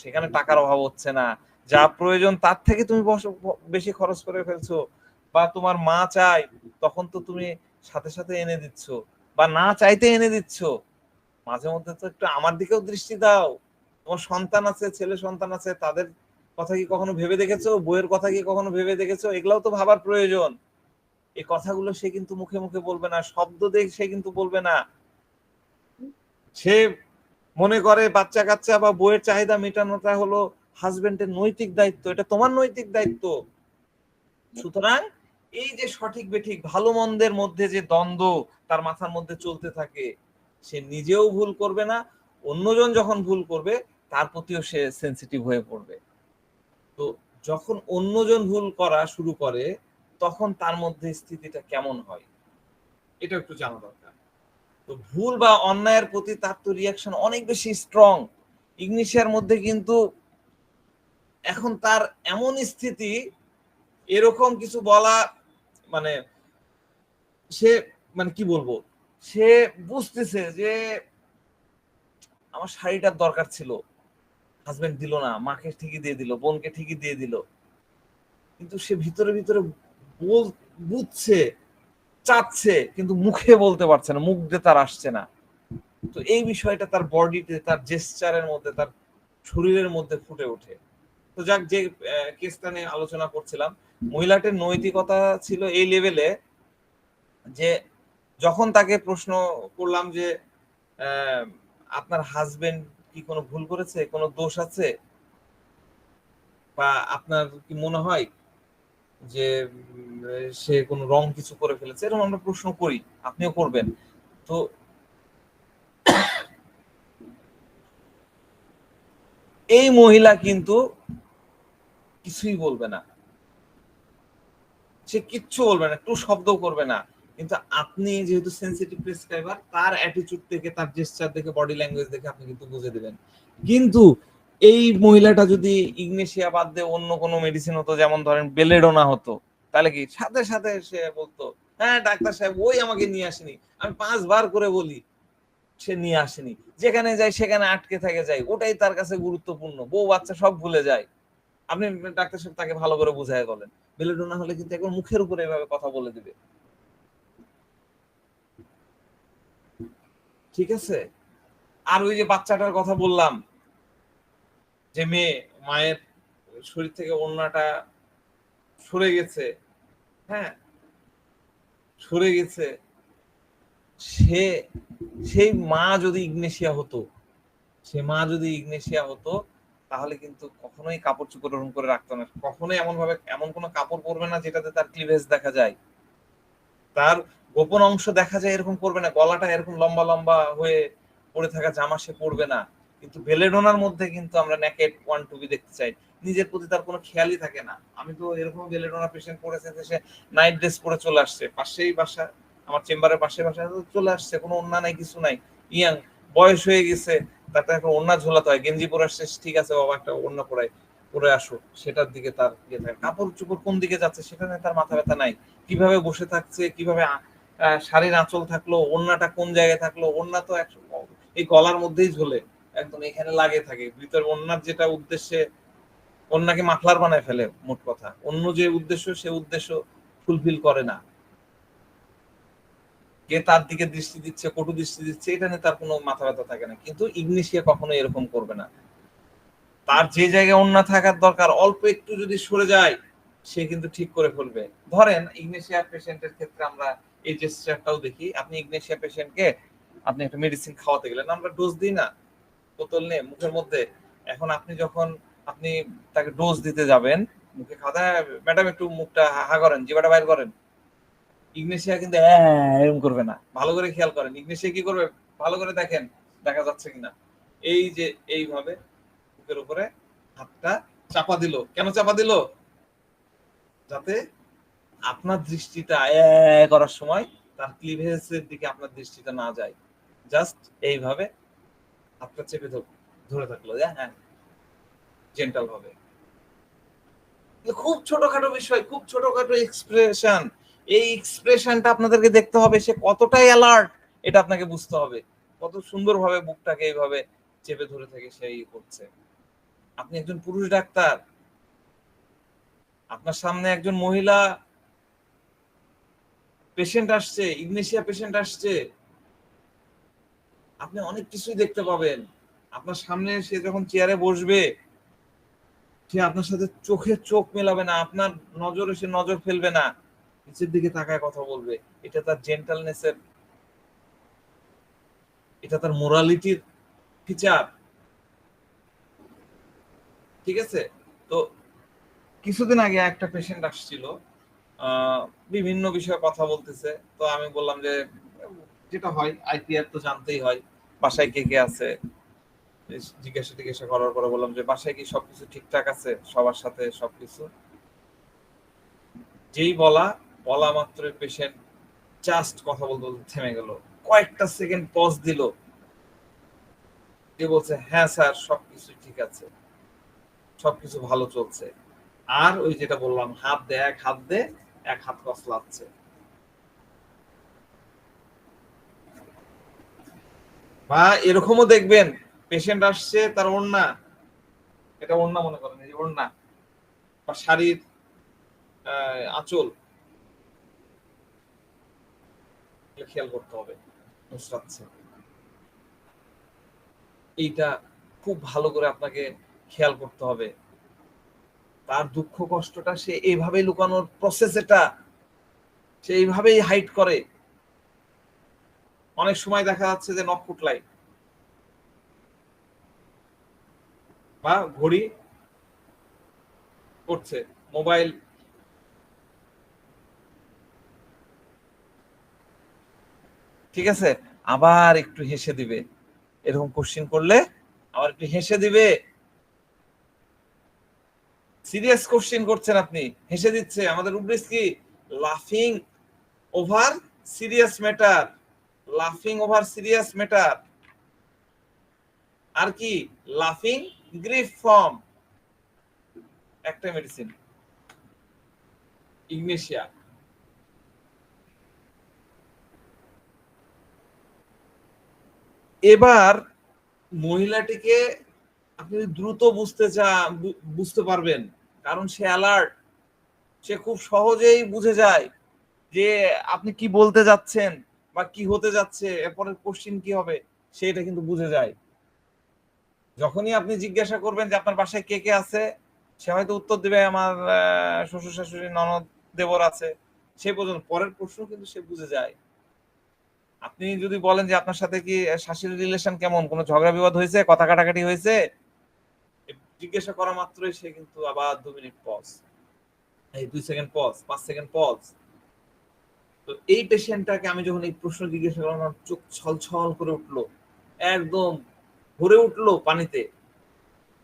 সেখানে টাকার অভাব হচ্ছে না, যা প্রয়োজন তার থেকে তুমি বেশি খরচ করে ফেলছো, বা তোমার মা চাই তখন তো তুমি সাথে সাথে এনে দিচ্ছ, বা না চাইতে এনে দিচ্ছ, মাঝে মধ্যে তো একটু আমার দিকেও দৃষ্টি দাও, তোমার সন্তান আছে, ছেলে সন্তান আছে, তাদের কথা কি কখনো ভেবে দেখেছো, বইয়ের কথা কি কখনো ভেবে দেখেছো, এগুলাও তো ভাবার প্রয়োজন। এই কথাগুলো সে কিন্তু মুখে মুখে বলবে না, শব্দ দিয়ে সে কিন্তু বলবে না, সে মনে করে বাচ্চা কাচ্চা বা বইয়ের চাহিদা মেটানোটা হলো হাজবেন্ডের নৈতিক দায়িত্ব, এটা তোমার নৈতিক দায়িত্ব। সুতরাং এই যে সঠিক বেঠিক, ভালো মন্দের মধ্যে যে দ্বন্দ্ব তার মাথার মধ্যে চলতে থাকে, সে নিজেও ভুল করবে না, অন্যজন যখন ভুল করবে তার প্রতিও সে সেন্সিটিভ হয়ে পড়বে। তো যখন অন্যজন ভুল করা শুরু করে তখন তার মধ্যে স্থিতিটা কেমন হয় এটা একটু জানা দরকার। তো ভুল বা অন্যায়ের প্রতি তার তো রিয়াকশন অনেক বেশি স্ট্রং। ইগনিশিয়ার মধ্যে কিন্তু এখন তার এমন স্থিতি, এরকম কিছু বলা মানে সে মানে কি বলবো, সে বুঝতেছে যে আমার শাড়িটার দরকার ছিল, হাজবেন্ড দিল না, মাকে ঠিকই দিয়ে দিল, বোনকে ঠিকই দিয়ে দিল, কিন্তু সে ভিতরে ভিতরে বুঝছে, চাচ্ছে, কিন্তু মুখে বলতে পারছে না, মুখ দিয়ে তার আসছে না। তো এই বিষয়টা তার বডিতে, তার জেস্চারের মধ্যে, তার শরীরের মধ্যে ফুটে ওঠে। তো যাক, যে কেসটা নিয়ে আলোচনা করছিলাম, মহিলাটির নৈতিকতা ছিল এই লেভেলে যে যখন তাকে প্রশ্ন করলাম যে আপনার হাজবেন্ড কি কোনো ভুল করেছে, কোনো দোষ আছে, বা আপনার কি মনে হয় যে সে কোনো রং কিছু করে ফেলেছে, এরকম আমরা প্রশ্ন করি, আপনিও করবেন। তো এই মহিলা কিন্তু কিছুই বলবে না, সে কিচ্ছু বলবে না, একটু শব্দ করবে না। কিন্তু আপনি যেহেতু সেনসিটিভ প্রেসক্রাইবার, তার অ্যাটিটিউড থেকে, তার জেস্চার দেখে, বডি ল্যাঙ্গুয়েজ দেখে আপনি কিন্তু বুঝে দিবেন। কিন্তু এই মহিলাটা যদি ইগনেশিয়া বাদ দিয়ে অন্য কোনো মেডিসিন হতো, যেমন ধরেন বেলেডোনা হতো, তাহলে কি সাথে সাথে সে বলতো, হ্যাঁ ডাক্তার সাহেব ওই আমাকে নিয়ে আসেনি, আমি 5 বার করে বলি সে নিয়ে আসেনি, যেখানে যায় সেখানে আটকে থেকে যায়, ওটাই তার কাছে গুরুত্বপূর্ণ, বউ বাচ্চা সব ভুলে যায়। আপনি ডাক্তার সাহেব তাকে ভালো করে বুঝায় বলেন। বেলেডোনা হলে কিন্তু একবার মুখের উপরে এভাবে কথা বলে দিবে, ঠিক আছে? আর ওই যে বাচ্চাটার কথা বললাম, যে মায়ের শরীর থেকে ওড়নাটা সরে গেছে, হ্যাঁ সরে গেছে, সে সেই মা যদি ইগনেশিয়া হতো, সে মা যদি ইগনেশিয়া হতো, তাহলে কিন্তু কখনোই কাপড় চোপড় ওরকম করে রাখতো না, কখনোই এমন ভাবে এমন কোনো কাপড় পরবে না যেটাতে তার ক্লিভেজ দেখা যায়, তার গোপন অংশ দেখা যায়, এরকম করবে না, গলাটা এরকম লম্বা লম্বা হয়ে পড়ে থাকা জামা সে পরবে না। কিন্তু বেলেডোনার মধ্যে কিন্তু আমরা নেকেড ওয়ান টু বি দেখতে চাই, নিজের প্রতি তার কোনো খেয়ালই থাকে না। আমি তো এরকম বেলেডোনা পেশেন্ট পড়েছে যে সে নাইট ড্রেস পরে চলে আসছে, পাশেই বাসা, আমার চেম্বারের পাশে বাসা, চলে আসছে, কোনো ওড়না নাই, কিছু নাই, ইয়াং, বয়স হয়ে গেছে, তাতে একটা ওড়না ঝোলাতে হয়, গেঞ্জি পরে আসছে, ঠিক আছে বাবা একটা ওড়না পরে আসো, সেটার দিকে তার ইয়ে থাকে, কাপড় চোপড় কোন দিকে যাচ্ছে সেটা নিয়ে তার মাথা ব্যথা নাই, কিভাবে বসে থাকছে, কিভাবে শাড়ির আঁচল থাকলো, ওড়নাটা কোন জায়গায় থাকলো, ওড়না তো এই গলার মধ্যেই ঝোলে, একদম এখানে লাগে থাকে, ভিতর ওড়নার যেটা উদ্দেশ্যে, ওড়নাকে মাফলার বানায় ফেলে, মোট কথা অন্য যে উদ্দেশ্য সে উদ্দেশ্য ফুলফিল করে না, কে তার দিকে দৃষ্টি দিচ্ছে, কটু দৃষ্টি দিচ্ছে, এটা নিয়ে তার কোনো মাথা ব্যথা থাকে না। কিন্তু ইগনেশিয়া কখনো এরকম করবে না, তার যে জায়গায় ওড়না থাকার দরকার অল্প একটু যদি সরে যায়, সে কিন্তু ঠিক করে ফেলবে। ধরেন ইগনেশিয়া পেশেন্টের ক্ষেত্রে আমরা এই জেস্টারটাও দেখি, আপনি ইগনেশিয়া পেশেন্টকে আপনি একটা মেডিসিন খাওয়াতে গেলেন, আমরা ডোজ দিই না বোতল নিয়ে মুখের মধ্যে, এখন আপনি যখন আপনি তাকে ডোজ দিতে যাবেন, মুখে খাওয়া, ম্যাডাম একটু মুখটা হা করেন, জিবাটা বাইর করেন, ইগনেশিয়া কিন্তু এরকম করবে না, ভালো করে খেয়াল করেন, ইগনেশিয়া কি করবে ভালো করে দেখেন, দেখা যাচ্ছে কিনা, এই যে এইভাবে বুকের উপরে হাতটা চাপা দিল, কেন চাপা দিল? যাতে আপনার দৃষ্টিটা করার সময় তার ক্লিভেজের দিকে আপনার দৃষ্টিটা না যায়, জাস্ট এইভাবে হাতটা চেপে ধরে থাকলো, হ্যাঁ জেন্টাল ভাবে, খুব ছোটখাটো বিষয়, খুব ছোটখাটো এক্সপ্রেশন, এই এক্সপ্রেশনটা আপনাদেরকে দেখতে হবে, সে কতটাই অ্যালার্ট এটা আপনাকে বুঝতে হবে, কত সুন্দরভাবে বুকটাকে এইভাবে চেপে ধরে থেকে সেই করছে। আপনি একজন পুরুষ ডাক্তার, আপনার সামনে একজন মহিলা পেশেন্ট আসছে, ইগনেশিয়া পেশেন্ট আসছে, আপনি অনেক কিছুই দেখতে পাবেন। আপনার সামনে সে যখন চেয়ারে বসবে, সে আপনার সাথে চোখে চোখ মেলাবে না, আপনার নজরে সে নজর ফেলবে না, নিচের দিকে তাকায় কথা বলবে, এটা তার জেন্টালনেসের, এটা তার মোরালিটির ফিচার, ঠিক আছে? তো কিছুদিন আগে একটা পেশেন্ট আসছিল, বিভিন্ন বিষয়ে কথা বলতেছে, তো আমি বললাম যে যেটা হয় আইপিআর তো জানতেই হয়, বাসায় কে কে আছে, জিজ্ঞাসা করার পরে বললাম যে বাসায় কি সবকিছু ঠিকঠাক আছে, সবার সাথে সবকিছু, যেই বলা মাত্রই পেশেন্ট জাস্ট কথা বলতে থেমে গেল, কয়েকটা সেকেন্ড পজ দিল, দিয়ে বলছে হ্যাঁ স্যার সবকিছু ঠিক আছে, সবকিছু ভালো চলছে। আর ওই যেটা বললাম, এক হাত কসলাচ্ছে। বা এরকমও দেখবেন পেশেন্ট আসছে, তার ওড়না, এটা ওড়না মনে করেন, এই ওড়না বা শাড়ির আঁচল, খেয়াল করতে হবে, মুচড়াচ্ছে, এইটা খুব ভালো করে আপনাকে খেয়াল করতে হবে। তার দুঃখ কষ্টটা সে এইভাবেই লুকানোর প্রসেস, এটা সে এইভাবেই হাইড করে। অনেক সময় দেখা যাচ্ছে যে নখ কুটলাই বা ঘড়ি করছে, মোবাইল ঠিক আছে, আবার একটু হেসে দিবে, এরকম কোশ্চেন করলে আবার একটু হেসে দিবে। সিরিয়াস কোশ্চেন করছেন আপনি, হেসে দিচ্ছে। আমাদের রুব্রিক্স কি? লাফিং ওভার সিরিয়াস ম্যাটার, লাফিং ওভার সিরিয়াস ম্যাটার, আর কি লাফিং গ্রিফ ফর্ম। একটা মেডিসিন ইগনেশিয়া। এবার মহিলাটিকে আপনি দ্রুত বুঝতে পারবেন, কারণ সে অ্যালার্ট, সে খুব সহজেই বুঝে যায় যে আপনি কি বলতে যাচ্ছেন বা কি হতে যাচ্ছে, এরপরের কোশ্চিন কি হবে, সে এটা কিন্তু বুঝে যায়। যখনই আপনি জিজ্ঞাসা করবেন যে আপনার বাসায় কে কে আছে, সে হয়তো উত্তর দিবে আমার শ্বশুর শাশুড়ি ননদ দেবর আছে, সে পর্যন্ত। পরের প্রশ্ন কিন্তু সে বুঝে যায়। আপনি যদি বলেন যে আপনার সাথে কি শাশুড়ির রিলেশন কেমন, কোনো ঝগড়া বিবাদ হয়েছে, কথা কাটাকাটি হয়েছে, জিজ্ঞাসা করা মাত্রই সে কিন্তু আবার 2 মিনিট পজ, এই 2 সেকেন্ড পজ, 5 সেকেন্ড পজ। তো এই পেশেন্টটাকে আমি যখন এই প্রশ্ন জিজ্ঞাসা করলাম, আমার চোখ ছলছল করে উঠলো, একদম ভরে উঠলো পানিতে।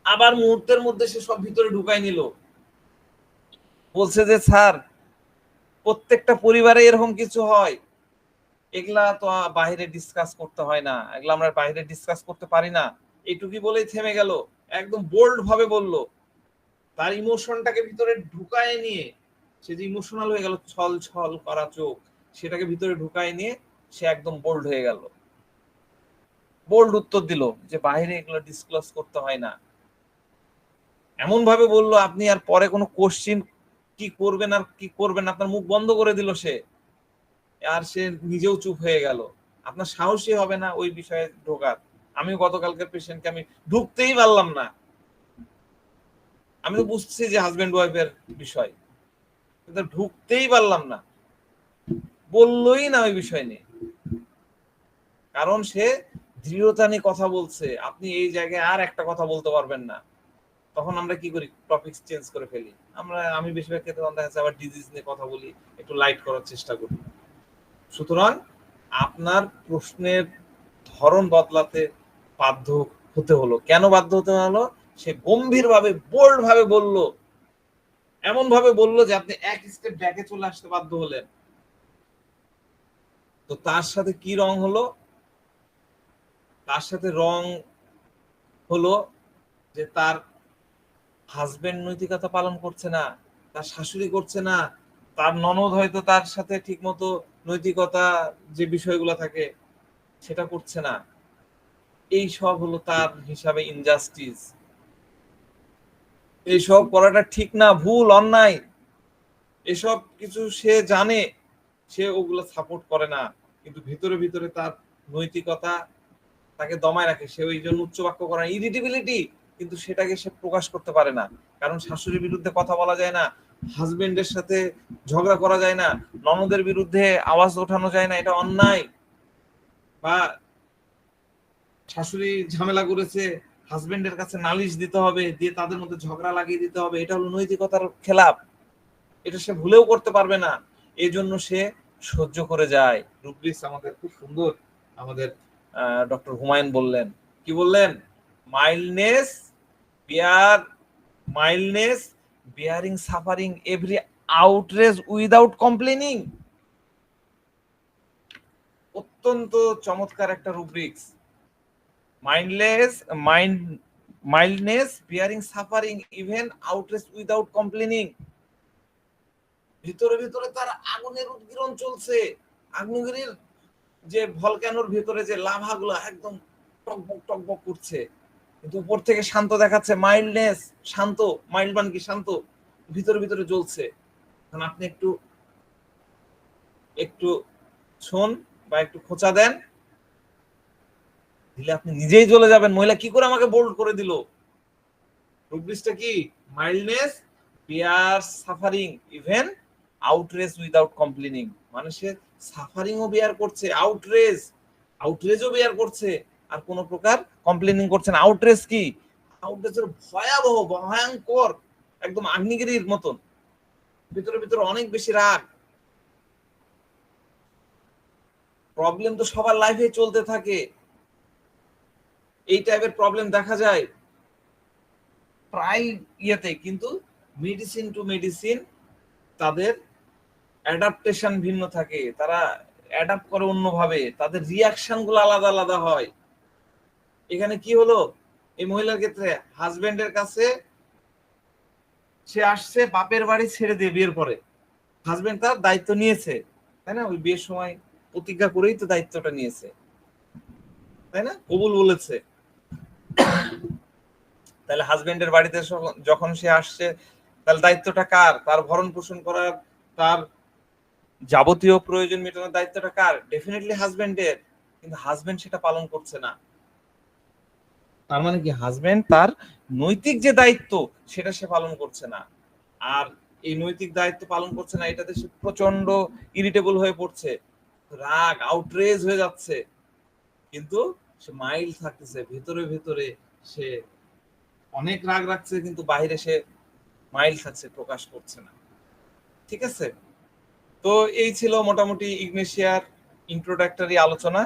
আবার মুহূর্তের মধ্যে সে সব ভিতরে ঢুকাই নিল, বলছে যে স্যার প্রত্যেকটা পরিবারে এরকম কিছু হয়, এগুলা তো বাইরে ডিসকাস করতে হয় না, এগুলা আমরা বাইরে ডিসকাস করতে পারি না। এইটুকুই বলেই থেমে গেল, একদম বোল্ড ভাবে বলল, তার ইমোশনটাকে ভিতরে ঢুকায় নিয়ে, সে যে ইমোশনাল হয়ে গেল, ছল ছল করা চোখ, সেটাকে ভিতরে ঢুকায় নিয়ে সে একদম বোল্ড হয়ে গেল, বোল্ড উত্তর দিল যে বাইরে এগুলো ডিসক্লোজ করতে হয় না। এমন ভাবে বললো, আপনি আর পরে কোনো কোশ্চিন কি করবেন আর কি করবেন, আপনার মুখ বন্ধ করে দিল সে, আর সে নিজেও চুপ হয়ে গেল। আপনার সাহসই হবে না ওই বিষয়ে ঢোকার। আমি গতকালকের পেশেন্টকে আমি ঢুকতেই পারলাম না, আমি তো বুঝছি যে হাজবেন্ড ওয়াইফের বিষয়, কিন্তু ঢুকতেই পারলাম না, বললোই না ওই বিষয় নিয়ে। কারণ সে দৃঢ়তা নিয়ে কথা বলছে, আপনি এই জায়গায় আর একটা কথা বলতে পারবেন না। তখন আমরা কি করি, টপিক চেঞ্জ করে ফেলি। আমি বেশিরভাগ ক্ষেত্রে দেখা যাচ্ছে আবার ডিজিজ নিয়ে কথা বলি, একটু লাইট করার চেষ্টা করি। সুতরাং আপনার প্রশ্নের ধরন বদলাতে বাধ্য হতে হলো। কেন বাধ্য হতে হলো? সে গম্ভীর ভাবে বোল্ড ভাবে বলল, এমন ভাবে বলল যে আপনি এক স্টেপ ব্যাকে চলে আসতে বাধ্য হলেন। তো তার সাথে কি রং হলো? তার সাথে রং হলো যে তার হাজবেন্ড নৈতিকতা পালন করছে না, তার শাশুড়ি করছে না, তার ননদ হয়তো তার সাথে ঠিক মতো নৈতিকতা যে বিষয়গুলো থাকে সেটা করছে না। এই সব হলো তার হিসাবে ইনজাস্টিস। এইসব করাটা ঠিক না, ভুল, অন্যায়, এসব কিছু সে জানে, সে ওগুলো সাপোর্ট করে না, কিন্তু ভিতরে ভিতরে তার নৈতিকতা তাকে দমায় রাখে। সে ওই জন্য উচ্চ বাক্য করে, ইরিটেবিলিটি, কিন্তু সেটাকে সে প্রকাশ করতে পারে না। কারণ শাশুড়ির বিরুদ্ধে কথা বলা যায় না, হাজবেন্ডের সাথে ঝগড়া করা যায় না, ননদের বিরুদ্ধে আওয়াজ ওঠানো যায় না, এটা অন্যায়। বা শাশুড়ি ঝামেলা করেছে, হাজবেন্ডের কাছে নালিশ দিতে হবে, দিয়ে তাদের মধ্যে ঝগড়া লাগিয়ে দিতে হবে, এটা হলো নৈতিকতার খেলাপ, এটা সে ভুলেও করতে পারবে না। এই জন্য সে সহ্য করে যায়। রুব্রিক্স আমাদের খুব সুন্দর, আমাদের ডক্টর হুমায়ুন বললেন, কি বললেন? Mildness bearing suffering every outrage without complaining. অত্যন্ত চমৎকার একটা rubrics. Mildness bearing suffering even outrage without complaining. ভিতরে ভিতরে তার আগুনের উদ্গীরণ চলছে, আগ্নেয়গিরির যে ভলক্যানোর ভিতরে যে লাভাগুলো একদম টকবক টকবক করছে, কিন্তু উপর থেকে শান্ত দেখাচ্ছে, মাইল্ডনেস, শান্ত, মাইল্ড মানে কি শান্ত, ভিতরে ভিতরে জ্বলছে। এখন আপনি একটু শোন বা একটু খোঁচা দেন, দিলে আপনি নিজেই জ্বলে যাবেন। মহিলা কি করে আমাকে বোল্ড করে দিল? রুব্রিক্সটা কি? Mildness bear suffering even outrage without complaining, মানে সে সাফারিংও বিয়ার করছে, আউটরেজও বিয়ার করছে, আর কোনো প্রকার কমপ্লেনিং করছে না। আউটরেজ কি? আউটরেজের ভয়াবহ, ভয়ঙ্কর, একদম আগ্নেয়গিরির মতন, ভিতরে ভিতরে অনেক বেশি রাগ। প্রবলেম তো সবার লাইফে চলতে থাকে, এই টাইপের প্রবলেম দেখা যায় প্রায় ইয়েতে, কিন্তু মেডিসিন টু মেডিসিন তাদের অ্যাডাপ্টেশন ভিন্ন থাকে, তারা অ্যাডাপ্ট করে অন্যভাবে, তাদের রিয়াকশন গুলো আলাদা আলাদা হয়। এখানে কি হলো, এই মহিলার ক্ষেত্রে হাজবেন্ডের কাছে সে আসছে বাপের বাড়ি ছেড়ে দিয়ে বিয়ের পরে, হাজবেন্ড তার দায়িত্ব নিয়েছে, তাই না? ওই বিয়ের সময় প্রতিজ্ঞা করেই তো দায়িত্বটা নিয়েছে, তাই না? কবুল বলেছে। তাহলে হাজবেন্ডের বাড়িতে যখন সে আসছে, তাহলে দায়িত্বটা কার? তার ভরণ পোষণ করার, তার যাবতীয় প্রয়োজন মেটানোর দায়িত্বটা কার? ডেফিনেটলি হাজবেন্ডের। কিন্তু হাজবেন্ড সেটা পালন করছে না। তার মানে কি, হাজবেন্ড তার নৈতিক যে দায়িত্ব সেটা সে পালন করছে না। আর এই নৈতিক দায়িত্ব পালন করছে না, এটাতে সে প্রচন্ড ইরিটেবল হয়ে পড়ছে, রাগ, আউটরেজ হয়ে যাচ্ছে, কিন্তু সে মাইল্ড থাকতেছে, ভেতরে ভেতরে সে অনেক রাগ রাখছে, কিন্তু বাইরে সে মাইল্ড থাকছে, প্রকাশ করছে না। ঠিক আছে? তো এই ছিল মোটামুটি ইগনেশিয়ার ইন্ট্রোডাক্টরি আলোচনা।